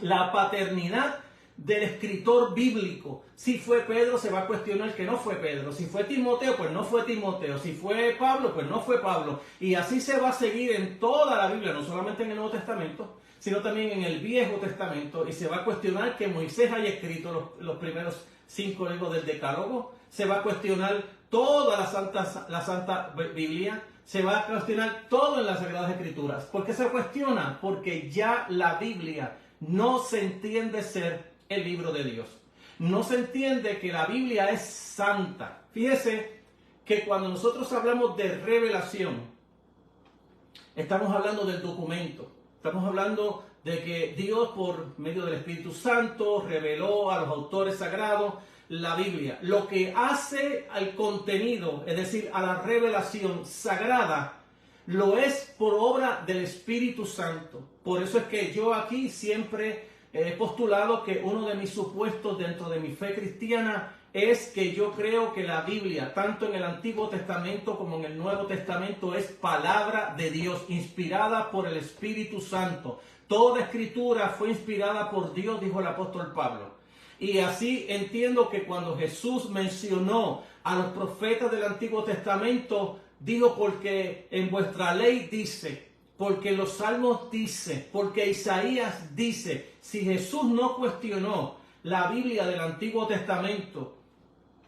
la paternidad del escritor bíblico. Si fue Pedro, se va a cuestionar que no fue Pedro. Si fue Timoteo, pues no fue Timoteo. Si fue Pablo, pues no fue Pablo. Y así se va a seguir en toda la Biblia, no solamente en el Nuevo Testamento, sino también en el Viejo Testamento. Y se va a cuestionar que Moisés haya escrito los primeros 5 libros del Decálogo. Se va a cuestionar toda la Santa Biblia. Se va a cuestionar todo en las Sagradas Escrituras. ¿Por qué se cuestiona? Porque ya la Biblia no se entiende ser el libro de Dios. No se entiende que la Biblia es santa. Fíjese que cuando nosotros hablamos de revelación, estamos hablando del documento. Estamos hablando de que Dios, por medio del Espíritu Santo, reveló a los autores sagrados la Biblia. Lo que hace al contenido, es decir, a la revelación sagrada, lo es por obra del Espíritu Santo. Por eso es que yo aquí siempre he postulado que uno de mis supuestos dentro de mi fe cristiana es que yo creo que la Biblia, tanto en el Antiguo Testamento como en el Nuevo Testamento, es palabra de Dios, inspirada por el Espíritu Santo. Toda escritura fue inspirada por Dios, dijo el apóstol Pablo. Y así entiendo que cuando Jesús mencionó a los profetas del Antiguo Testamento, dijo: porque en vuestra ley dice, porque los salmos dice, porque Isaías dice. Si Jesús no cuestionó la Biblia del Antiguo Testamento,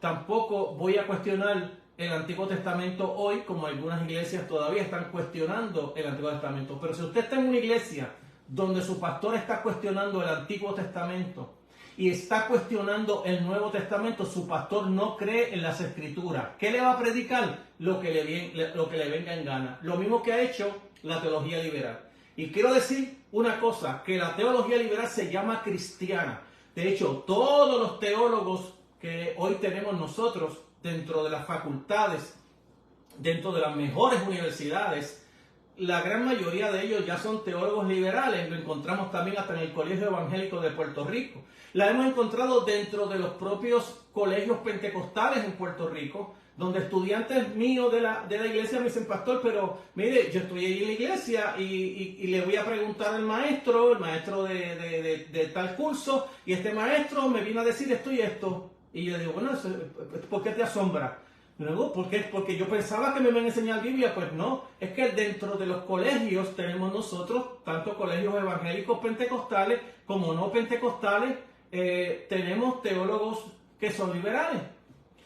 tampoco voy a cuestionar el Antiguo Testamento hoy, como algunas iglesias todavía están cuestionando el Antiguo Testamento. Pero si usted está en una iglesia donde su pastor está cuestionando el Antiguo Testamento y está cuestionando el Nuevo Testamento, su pastor no cree en las Escrituras. ¿Qué le va a predicar? Lo que le venga en gana. Lo mismo que ha hecho la teología liberal. Y quiero decir una cosa, que la teología liberal se llama cristiana. De hecho, todos los teólogos que hoy tenemos nosotros dentro de las facultades, dentro de las mejores universidades, la gran mayoría de ellos ya son teólogos liberales. Lo encontramos también hasta en el Colegio Evangélico de Puerto Rico. La hemos encontrado dentro de los propios colegios pentecostales en Puerto Rico, donde estudiantes míos de la iglesia me dicen: pastor, pero mire, yo estoy ahí en la iglesia y le voy a preguntar al maestro, de tal curso, y este maestro me vino a decir esto y esto. Y yo digo: bueno, ¿por qué te asombra? Luego, ¿por qué? Porque yo pensaba que me iban a enseñar Biblia. Pues no, es que dentro de los colegios tenemos nosotros, tanto colegios evangélicos pentecostales como no pentecostales, tenemos teólogos que son liberales.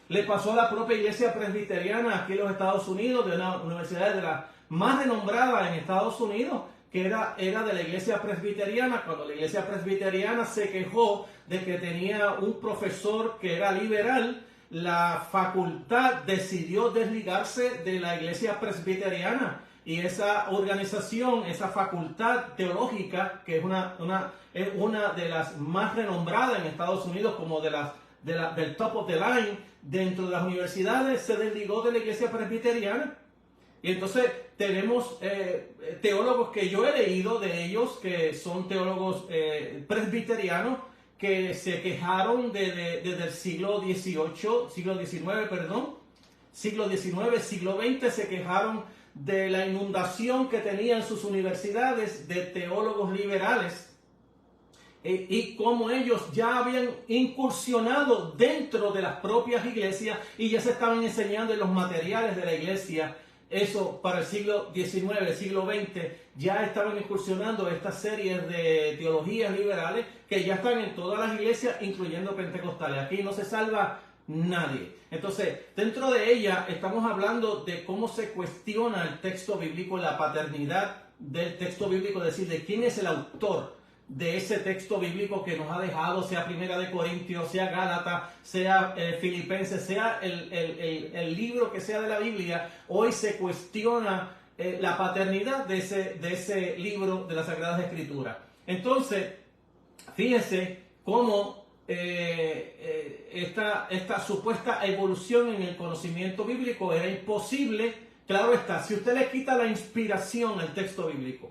Le pasó a la propia iglesia presbiteriana aquí en los Estados Unidos, de una universidad de las más renombradas en Estados Unidos, que era de la iglesia presbiteriana. Cuando la iglesia presbiteriana se quejó de que tenía un profesor que era liberal, la facultad decidió desligarse de la iglesia presbiteriana. Y esa organización, esa facultad teológica, que es una de las más renombradas en Estados Unidos, como del top of the line dentro de las universidades, se desligó de la iglesia presbiteriana. Y entonces tenemos teólogos que yo he leído de ellos, que son teólogos presbiterianos, que se quejaron desde el siglo XIX, siglo XIX, siglo XX, se quejaron de la inundación que tenían sus universidades de teólogos liberales y cómo ellos ya habían incursionado dentro de las propias iglesias y ya se estaban enseñando en los materiales de la iglesia. Eso para el siglo XIX, siglo XX, ya estaban incursionando estas series de teologías liberales que ya están en todas las iglesias, incluyendo pentecostales. Aquí no se salva nadie. Entonces, dentro de ella estamos hablando de cómo se cuestiona el texto bíblico, la paternidad del texto bíblico, es decir, de quién es el autor de ese texto bíblico que nos ha dejado, sea Primera de Corintios, sea Gálatas, sea Filipenses, sea el libro que sea de la Biblia. Hoy se cuestiona la paternidad de ese libro de las Sagradas Escrituras. Entonces, fíjese cómo esta supuesta evolución en el conocimiento bíblico era imposible. Claro está, si usted le quita la inspiración al texto bíblico,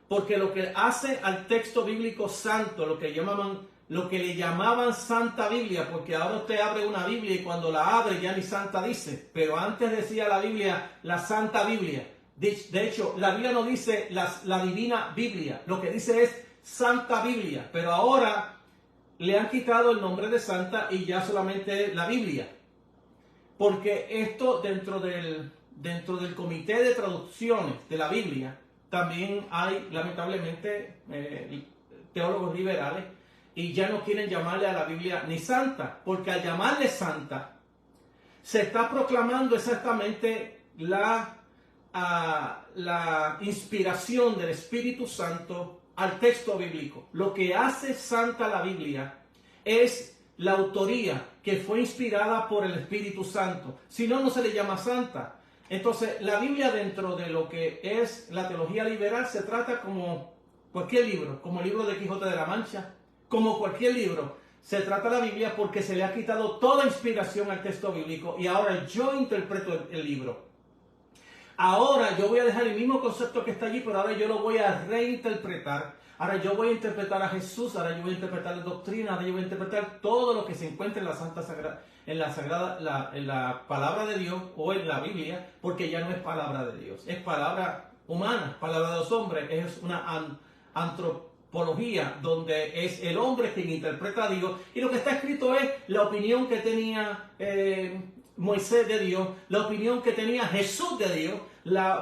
porque lo que hace al texto bíblico santo, lo que le llamaban Santa Biblia, porque ahora usted abre una Biblia y cuando la abre ya ni Santa dice, pero antes decía la Biblia la Santa Biblia. De hecho, la Biblia no dice la Divina Biblia, lo que dice es Santa Biblia, pero ahora le han quitado el nombre de Santa y ya solamente la Biblia. Porque esto dentro del comité de traducciones de la Biblia, también hay, lamentablemente, teólogos liberales y ya no quieren llamarle a la Biblia ni santa, porque al llamarle santa se está proclamando exactamente la inspiración del Espíritu Santo al texto bíblico. Lo que hace santa la Biblia es la autoría que fue inspirada por el Espíritu Santo. Si no, no se le llama santa. Entonces, la Biblia dentro de lo que es la teología liberal se trata como cualquier libro, como el libro de Quijote de la Mancha, como cualquier libro. Se trata la Biblia porque se le ha quitado toda inspiración al texto bíblico y ahora yo interpreto el libro. Ahora yo voy a dejar el mismo concepto que está allí, pero ahora yo lo voy a reinterpretar. Ahora yo voy a interpretar a Jesús, ahora yo voy a interpretar la doctrina, ahora yo voy a interpretar todo lo que se encuentra en la Santa Sagrada, en la palabra de Dios o en la Biblia, porque ya no es palabra de Dios, es palabra humana, palabra de los hombres, es una antropología donde es el hombre quien interpreta a Dios y lo que está escrito es la opinión que tenía Moisés de Dios, la opinión que tenía Jesús de Dios,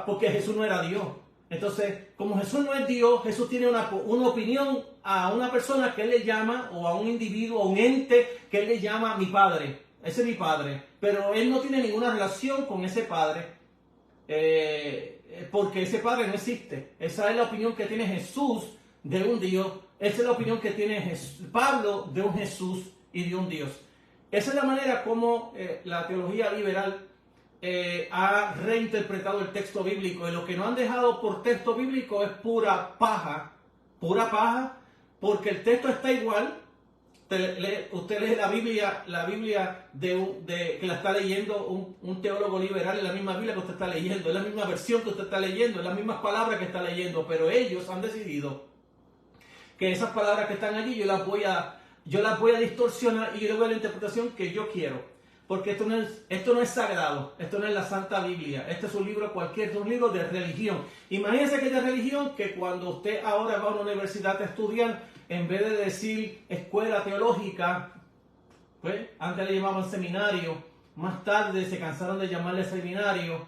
porque Jesús no era Dios. Entonces, como Jesús no es Dios, Jesús tiene una opinión a una persona que él le llama, o a un individuo, a un ente que él le llama mi padre. Ese es mi padre. Pero él no tiene ninguna relación con ese padre, porque ese padre no existe. Esa es la opinión que tiene Jesús de un Dios. Esa es la opinión que tiene Pablo de un Jesús y de un Dios. Esa es la manera como la teología liberal ha reinterpretado el texto bíblico, y lo que no han dejado por texto bíblico es pura paja, porque el texto está igual. Usted lee la Biblia que la está leyendo un teólogo liberal, es la misma Biblia que usted está leyendo, es la misma versión que usted está leyendo, es las mismas palabras que está leyendo, pero ellos han decidido que esas palabras que están allí yo las voy a distorsionar y yo le doy la interpretación que yo quiero. Porque esto no es sagrado, esto no es la Santa Biblia, este es un libro cualquier, es un libro de religión. Imagínense que es de religión, que cuando usted ahora va a una universidad a estudiar, en vez de decir escuela teológica, pues antes le llamaban seminario, más tarde se cansaron de llamarle seminario,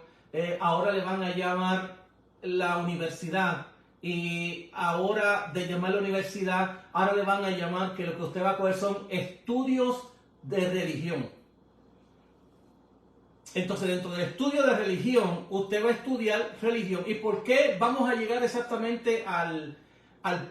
ahora le van a llamar la universidad. Y ahora de llamarle universidad, ahora le van a llamar que lo que usted va a coger son estudios de religión. Entonces, dentro del estudio de religión, usted va a estudiar religión. ¿Y por qué vamos a llegar exactamente al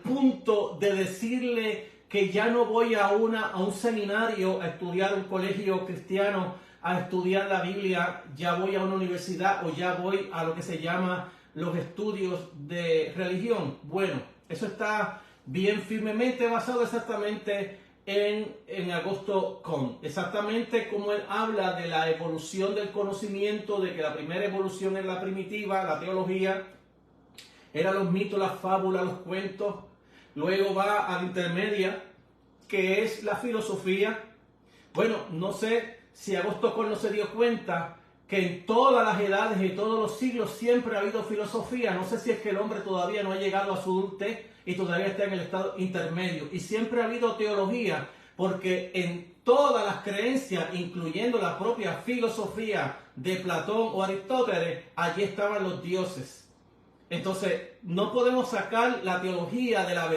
punto de decirle que ya no voy a un seminario a estudiar, un colegio cristiano, a estudiar la Biblia, ya voy a una universidad o ya voy a lo que se llama los estudios de religión? Bueno, eso está bien firmemente basado exactamente en Augusto Comte, exactamente como él habla de la evolución del conocimiento, de que la primera evolución es la primitiva, la teología, eran los mitos, las fábulas, los cuentos, luego va a la intermedia, que es la filosofía. Bueno, no sé si Augusto Comte no se dio cuenta que en todas las edades y todos los siglos siempre ha habido filosofía. No sé si es que el hombre todavía no ha llegado a su adultez y todavía está en el estado intermedio. Y siempre ha habido teología, porque en todas las creencias, incluyendo la propia filosofía de Platón o Aristóteles, allí estaban los dioses. Entonces, no podemos sacar la teología de la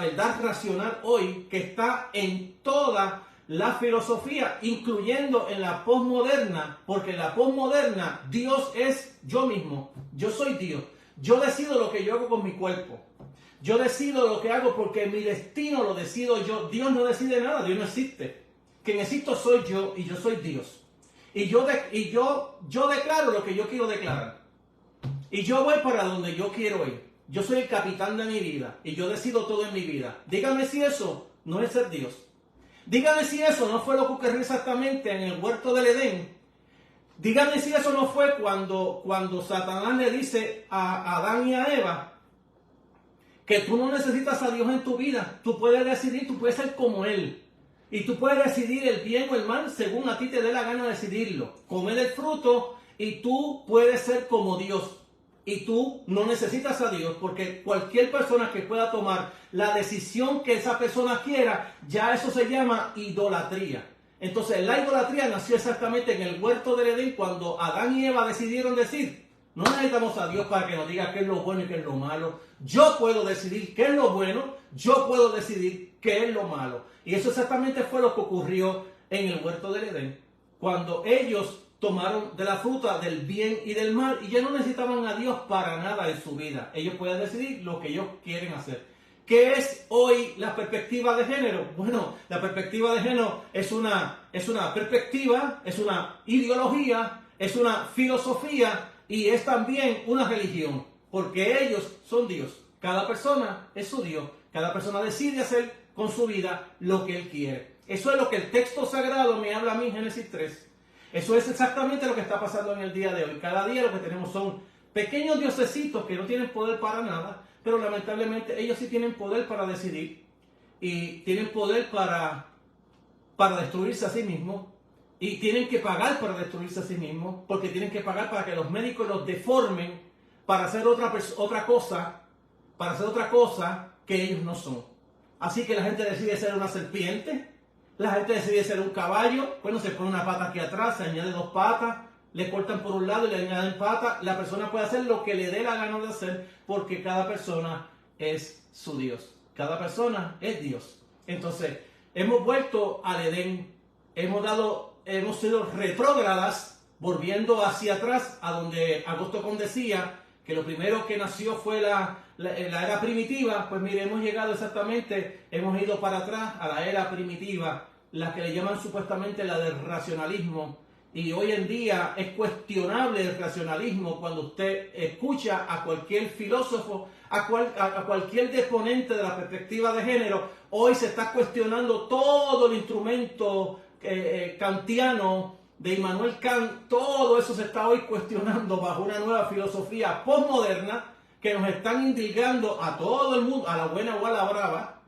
verdad racional hoy, que está en toda la filosofía, incluyendo en la posmoderna, porque en la posmoderna Dios es yo mismo, yo soy Dios, yo decido lo que yo hago con mi cuerpo, yo decido lo que hago porque mi destino lo decido yo. Dios no decide nada, Dios no existe, quien existo soy yo y yo soy Dios, y yo declaro lo que yo quiero declarar, y yo voy para donde yo quiero ir. Yo soy el capitán de mi vida y yo decido todo en mi vida. Dígame si eso no es ser Dios. Dígame si eso no fue lo que ocurrió exactamente en el huerto del Edén. Dígame si eso no fue cuando Satanás le dice a Adán y a Eva que tú no necesitas a Dios en tu vida. Tú puedes decidir, tú puedes ser como Él. Y tú puedes decidir el bien o el mal según a ti te dé la gana de decidirlo. Comer el fruto y tú puedes ser como Dios. Y tú no necesitas a Dios, porque cualquier persona que pueda tomar la decisión que esa persona quiera, ya eso se llama idolatría. Entonces la idolatría nació exactamente en el huerto del Edén, cuando Adán y Eva decidieron decir: no necesitamos a Dios para que nos diga qué es lo bueno y qué es lo malo. Yo puedo decidir qué es lo bueno, yo puedo decidir qué es lo malo. Y eso exactamente fue lo que ocurrió en el huerto del Edén, cuando ellos tomaron de la fruta del bien y del mal y ya no necesitaban a Dios para nada en su vida. Ellos pueden decidir lo que ellos quieren hacer. ¿Qué es hoy la perspectiva de género? Bueno, la perspectiva de género es una perspectiva, es una ideología, es una filosofía y es también una religión, porque ellos son Dios. Cada persona es su Dios. Cada persona decide hacer con su vida lo que él quiere. Eso es lo que el texto sagrado me habla a mí en Génesis 3. Eso es exactamente lo que está pasando en el día de hoy. Cada día lo que tenemos son pequeños diosesitos que no tienen poder para nada, pero lamentablemente ellos sí tienen poder para decidir y tienen poder para destruirse a sí mismos y tienen que pagar para destruirse a sí mismos, porque tienen que pagar para que los médicos los deformen para hacer otra cosa que ellos no son. Así que la gente decide ser una serpiente. La gente decide ser un caballo. Bueno, se pone una pata aquí atrás, se añade 2 patas, le cortan por un lado y le añaden patas. La persona puede hacer lo que le dé la gana de hacer, porque cada persona es su Dios. Cada persona es Dios. Entonces, hemos vuelto al Edén. Hemos sido retrógradas, volviendo hacia atrás, a donde Augusto Comte decía que lo primero que nació fue la era primitiva. Pues mire, hemos llegado exactamente, hemos ido para atrás a la era primitiva, la que le llaman supuestamente la del racionalismo, y hoy en día es cuestionable el racionalismo cuando usted escucha a cualquier filósofo, a cualquier exponente de la perspectiva de género. Hoy se está cuestionando todo el instrumento kantiano de Immanuel Kant. Todo eso se está hoy cuestionando bajo una nueva filosofía postmoderna que nos están indicando a todo el mundo, a la buena o a la brava.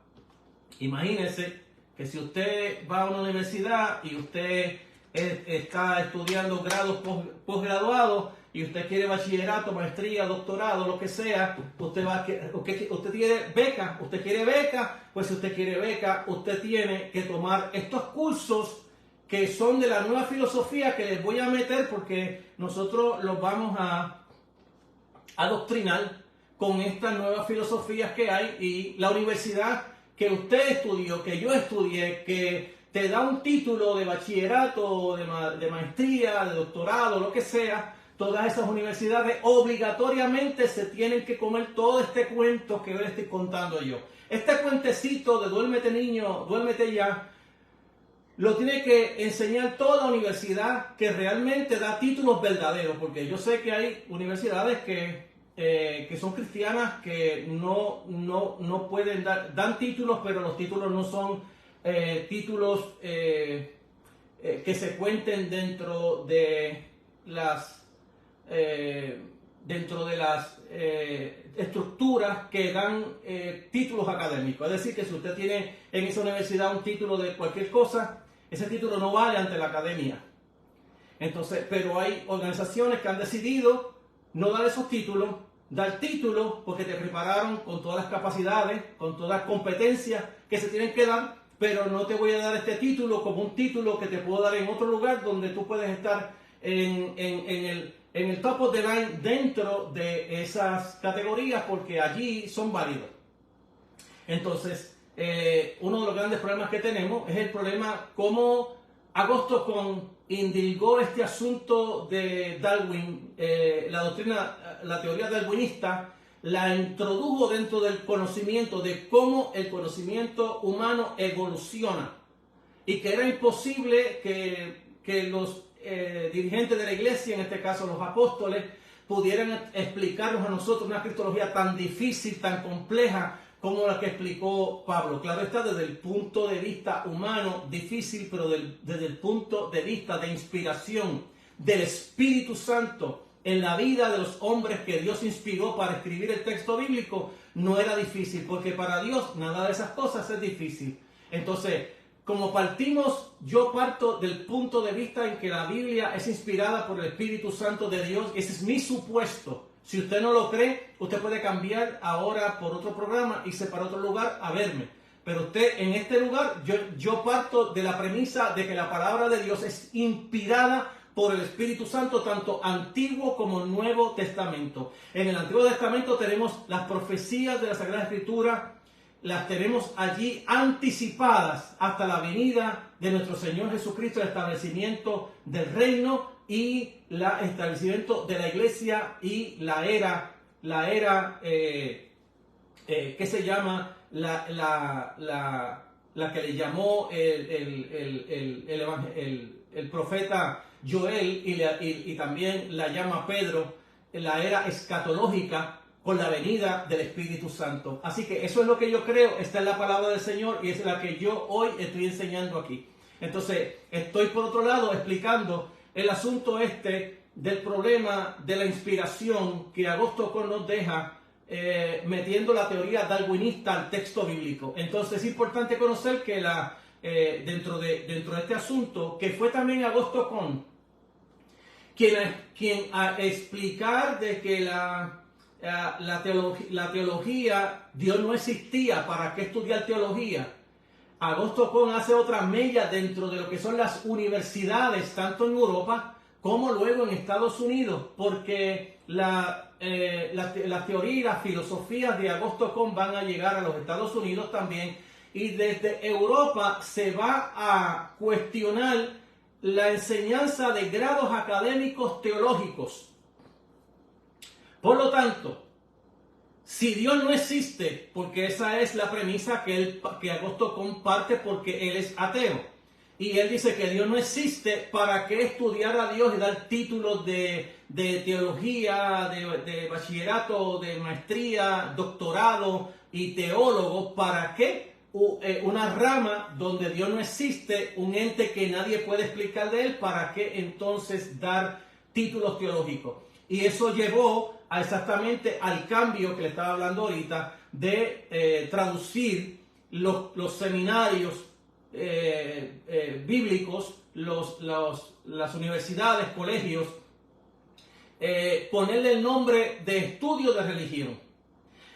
Imagínense que si usted va a una universidad y usted está estudiando grados posgraduados y usted quiere bachillerato, maestría, doctorado, lo que sea, usted quiere beca, pues si usted quiere beca, usted tiene que tomar estos cursos que son de la nueva filosofía que les voy a meter, porque nosotros los vamos a adoctrinar con estas nuevas filosofías que hay. Y la universidad que usted estudió, que yo estudié, que te da un título de bachillerato, de maestría, de doctorado, lo que sea, todas esas universidades obligatoriamente se tienen que comer todo este cuento que yo le estoy contando yo. Este cuentecito de duérmete niño, duérmete ya, lo tiene que enseñar toda universidad que realmente da títulos verdaderos, porque yo sé que hay universidades que son cristianas que no pueden dan títulos, pero los títulos no son títulos que se cuenten dentro de las estructuras que dan títulos académicos. Es decir, que si usted tiene en esa universidad un título de cualquier cosa, ese título no vale ante la academia. Entonces, pero hay organizaciones que han decidido no dar esos títulos, dar títulos porque te prepararon con todas las capacidades, con todas las competencias que se tienen que dar, pero no te voy a dar este título como un título que te puedo dar en otro lugar donde tú puedes estar en el top of the line dentro de esas categorías porque allí son válidos. Entonces, uno de los grandes problemas que tenemos es el problema cómo Augusto Comte indilgó este asunto de Darwin, la teoría darwinista, la introdujo dentro del conocimiento de cómo el conocimiento humano evoluciona y que era imposible que los dirigentes de la iglesia, en este caso los apóstoles, pudieran explicarnos a nosotros una cristología tan difícil, tan compleja como la que explicó Pablo. Claro está, desde el punto de vista humano, difícil, pero desde el punto de vista de inspiración del Espíritu Santo en la vida de los hombres que Dios inspiró para escribir el texto bíblico, no era difícil, porque para Dios nada de esas cosas es difícil. Entonces, como yo parto del punto de vista en que la Biblia es inspirada por el Espíritu Santo de Dios. Ese es mi supuesto. Si usted no lo cree, usted puede cambiar ahora por otro programa, irse para otro lugar a verme. Pero usted en este lugar, yo parto de la premisa de que la palabra de Dios es inspirada por el Espíritu Santo, tanto Antiguo como Nuevo Testamento. En el Antiguo Testamento tenemos las profecías de la Sagrada Escritura, las tenemos allí anticipadas hasta la venida de nuestro Señor Jesucristo, el establecimiento del reino y el establecimiento de la iglesia y la era que se llama la que le llamó el profeta Joel y también la llama Pedro la era escatológica con la venida del Espíritu Santo. Así que eso es lo que yo creo, esta es la palabra del Señor y es la que yo hoy estoy enseñando aquí. Entonces, estoy por otro lado explicando el asunto del problema de la inspiración que Augusto Comte nos deja metiendo la teoría darwinista al texto bíblico. Entonces es importante conocer que dentro de este asunto, que fue también Augusto Comte quien a explicar de que la teología, Dios no existía, ¿para qué estudiar teología? Augusto Comte hace otra mella dentro de lo que son las universidades, tanto en Europa como luego en Estados Unidos, porque la teoría y las filosofías de Augusto Comte van a llegar a los Estados Unidos también, y desde Europa se va a cuestionar la enseñanza de grados académicos teológicos. Por lo tanto, si Dios no existe, porque esa es la premisa que Augusto Comte parte porque él es ateo, y él dice que Dios no existe, ¿para qué estudiar a Dios y dar títulos de teología, de bachillerato, de maestría, doctorado y teólogo? ¿Para qué una rama donde Dios no existe, un ente que nadie puede explicar de él? ¿Para qué entonces dar títulos teológicos? Y eso llevó exactamente al cambio que le estaba hablando ahorita de traducir los seminarios bíblicos, las universidades, colegios, ponerle el nombre de estudio de religión.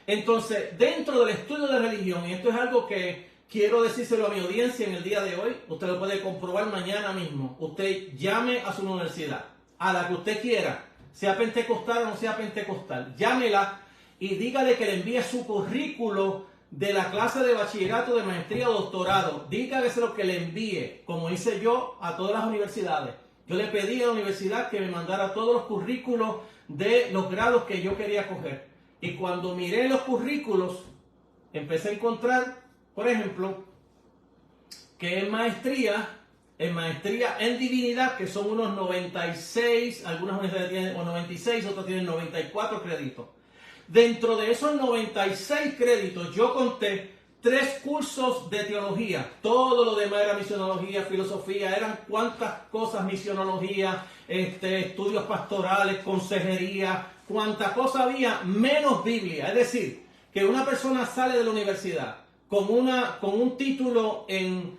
Entonces, dentro del estudio de religión, y esto es algo que quiero decírselo a mi audiencia en el día de hoy, usted lo puede comprobar mañana mismo. Usted llame a su universidad, a la que usted quiera, sea pentecostal o no sea pentecostal, llámela y dígale que le envíe su currículo de la clase de bachillerato, de maestría o doctorado. Dígale lo que le envíe, como hice yo a todas las universidades. Yo le pedí a la universidad que me mandara todos los currículos de los grados que yo quería coger. Y cuando miré los currículos, empecé a encontrar, por ejemplo, que en maestría en divinidad, que son unos 96, algunas universidades tienen 96, otras tienen 94 créditos. Dentro de esos 96 créditos, yo conté 3 cursos de teología. Todo lo demás era misionología, filosofía, eran cuantas cosas, misionología, estudios pastorales, consejería, cuánta cosa había, menos Biblia. Es decir, que una persona sale de la universidad con un título en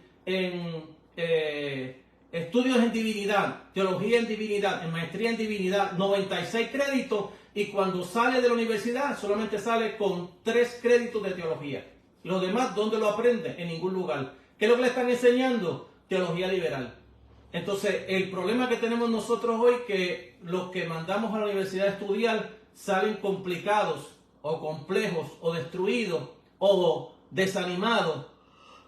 estudios en divinidad, teología en divinidad, en maestría en divinidad, 96 créditos, y cuando sale de la universidad solamente sale con 3 créditos de teología. Los demás, ¿dónde lo aprende? En ningún lugar. ¿Qué es lo que le están enseñando? Teología liberal. Entonces, el problema que tenemos nosotros hoy es que los que mandamos a la universidad a estudiar salen complicados o complejos o destruidos o desanimados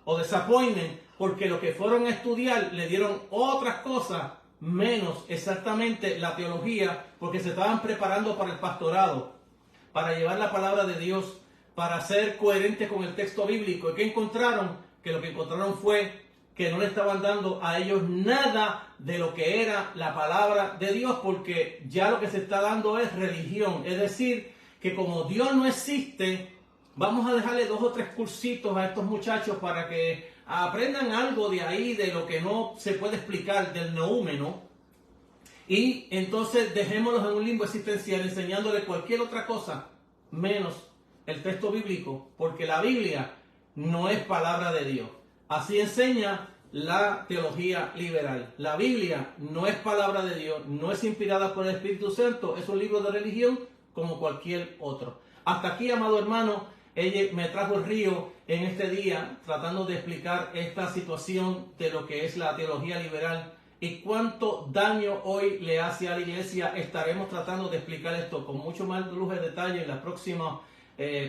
o disappointed porque lo que fueron a estudiar le dieron otras cosas menos exactamente la teología, porque se estaban preparando para el pastorado, para llevar la palabra de Dios, para ser coherentes con el texto bíblico. ¿Y qué encontraron? Que lo que encontraron fue que no le estaban dando a ellos nada de lo que era la palabra de Dios, porque ya lo que se está dando es religión. Es decir, que como Dios no existe, vamos a dejarle 2 o 3 cursitos a estos muchachos para que aprendan algo de ahí, de lo que no se puede explicar, del noúmeno, y entonces dejémoslos en un limbo existencial enseñándoles cualquier otra cosa menos el texto bíblico, porque la Biblia no es palabra de Dios. Así enseña la teología liberal. La Biblia no es palabra de Dios, no es inspirada por el Espíritu Santo, es un libro de religión como cualquier otro. Hasta aquí, amado hermano, ella me trajo el río en este día tratando de explicar esta situación de lo que es la teología liberal y cuánto daño hoy le hace a la iglesia. Estaremos tratando de explicar esto con mucho más lujo de detalle en el próximo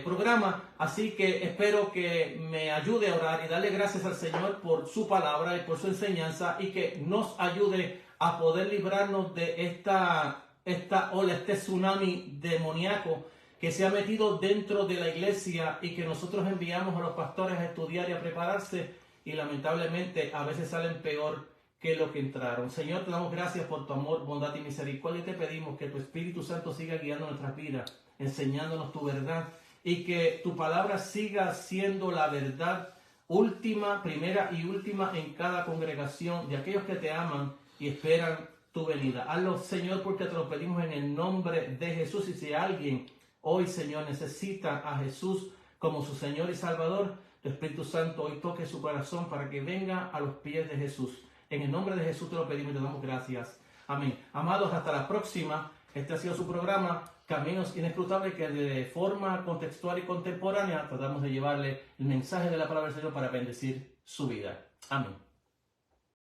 programa, así que espero que me ayude a orar y darle gracias al Señor por su palabra y por su enseñanza, y que nos ayude a poder librarnos de esta ola, este tsunami demoníaco que se ha metido dentro de la iglesia y que nosotros enviamos a los pastores a estudiar y a prepararse, y lamentablemente a veces salen peor que lo que entraron. Señor, te damos gracias por tu amor, bondad y misericordia, y te pedimos que tu Espíritu Santo siga guiando nuestras vidas, enseñándonos tu verdad, y que tu palabra siga siendo la verdad última, primera y última en cada congregación de aquellos que te aman y esperan tu venida. Hazlo, Señor, porque te lo pedimos en el nombre de Jesús. Y si alguien hoy, Señor, necesita a Jesús como su Señor y Salvador, tu Espíritu Santo hoy toque su corazón para que venga a los pies de Jesús. En el nombre de Jesús te lo pedimos y te damos gracias. Amén. Amados, hasta la próxima. Este ha sido su programa Caminos Inescrutables, que de forma contextual y contemporánea tratamos de llevarle el mensaje de la palabra del Señor para bendecir su vida. Amén.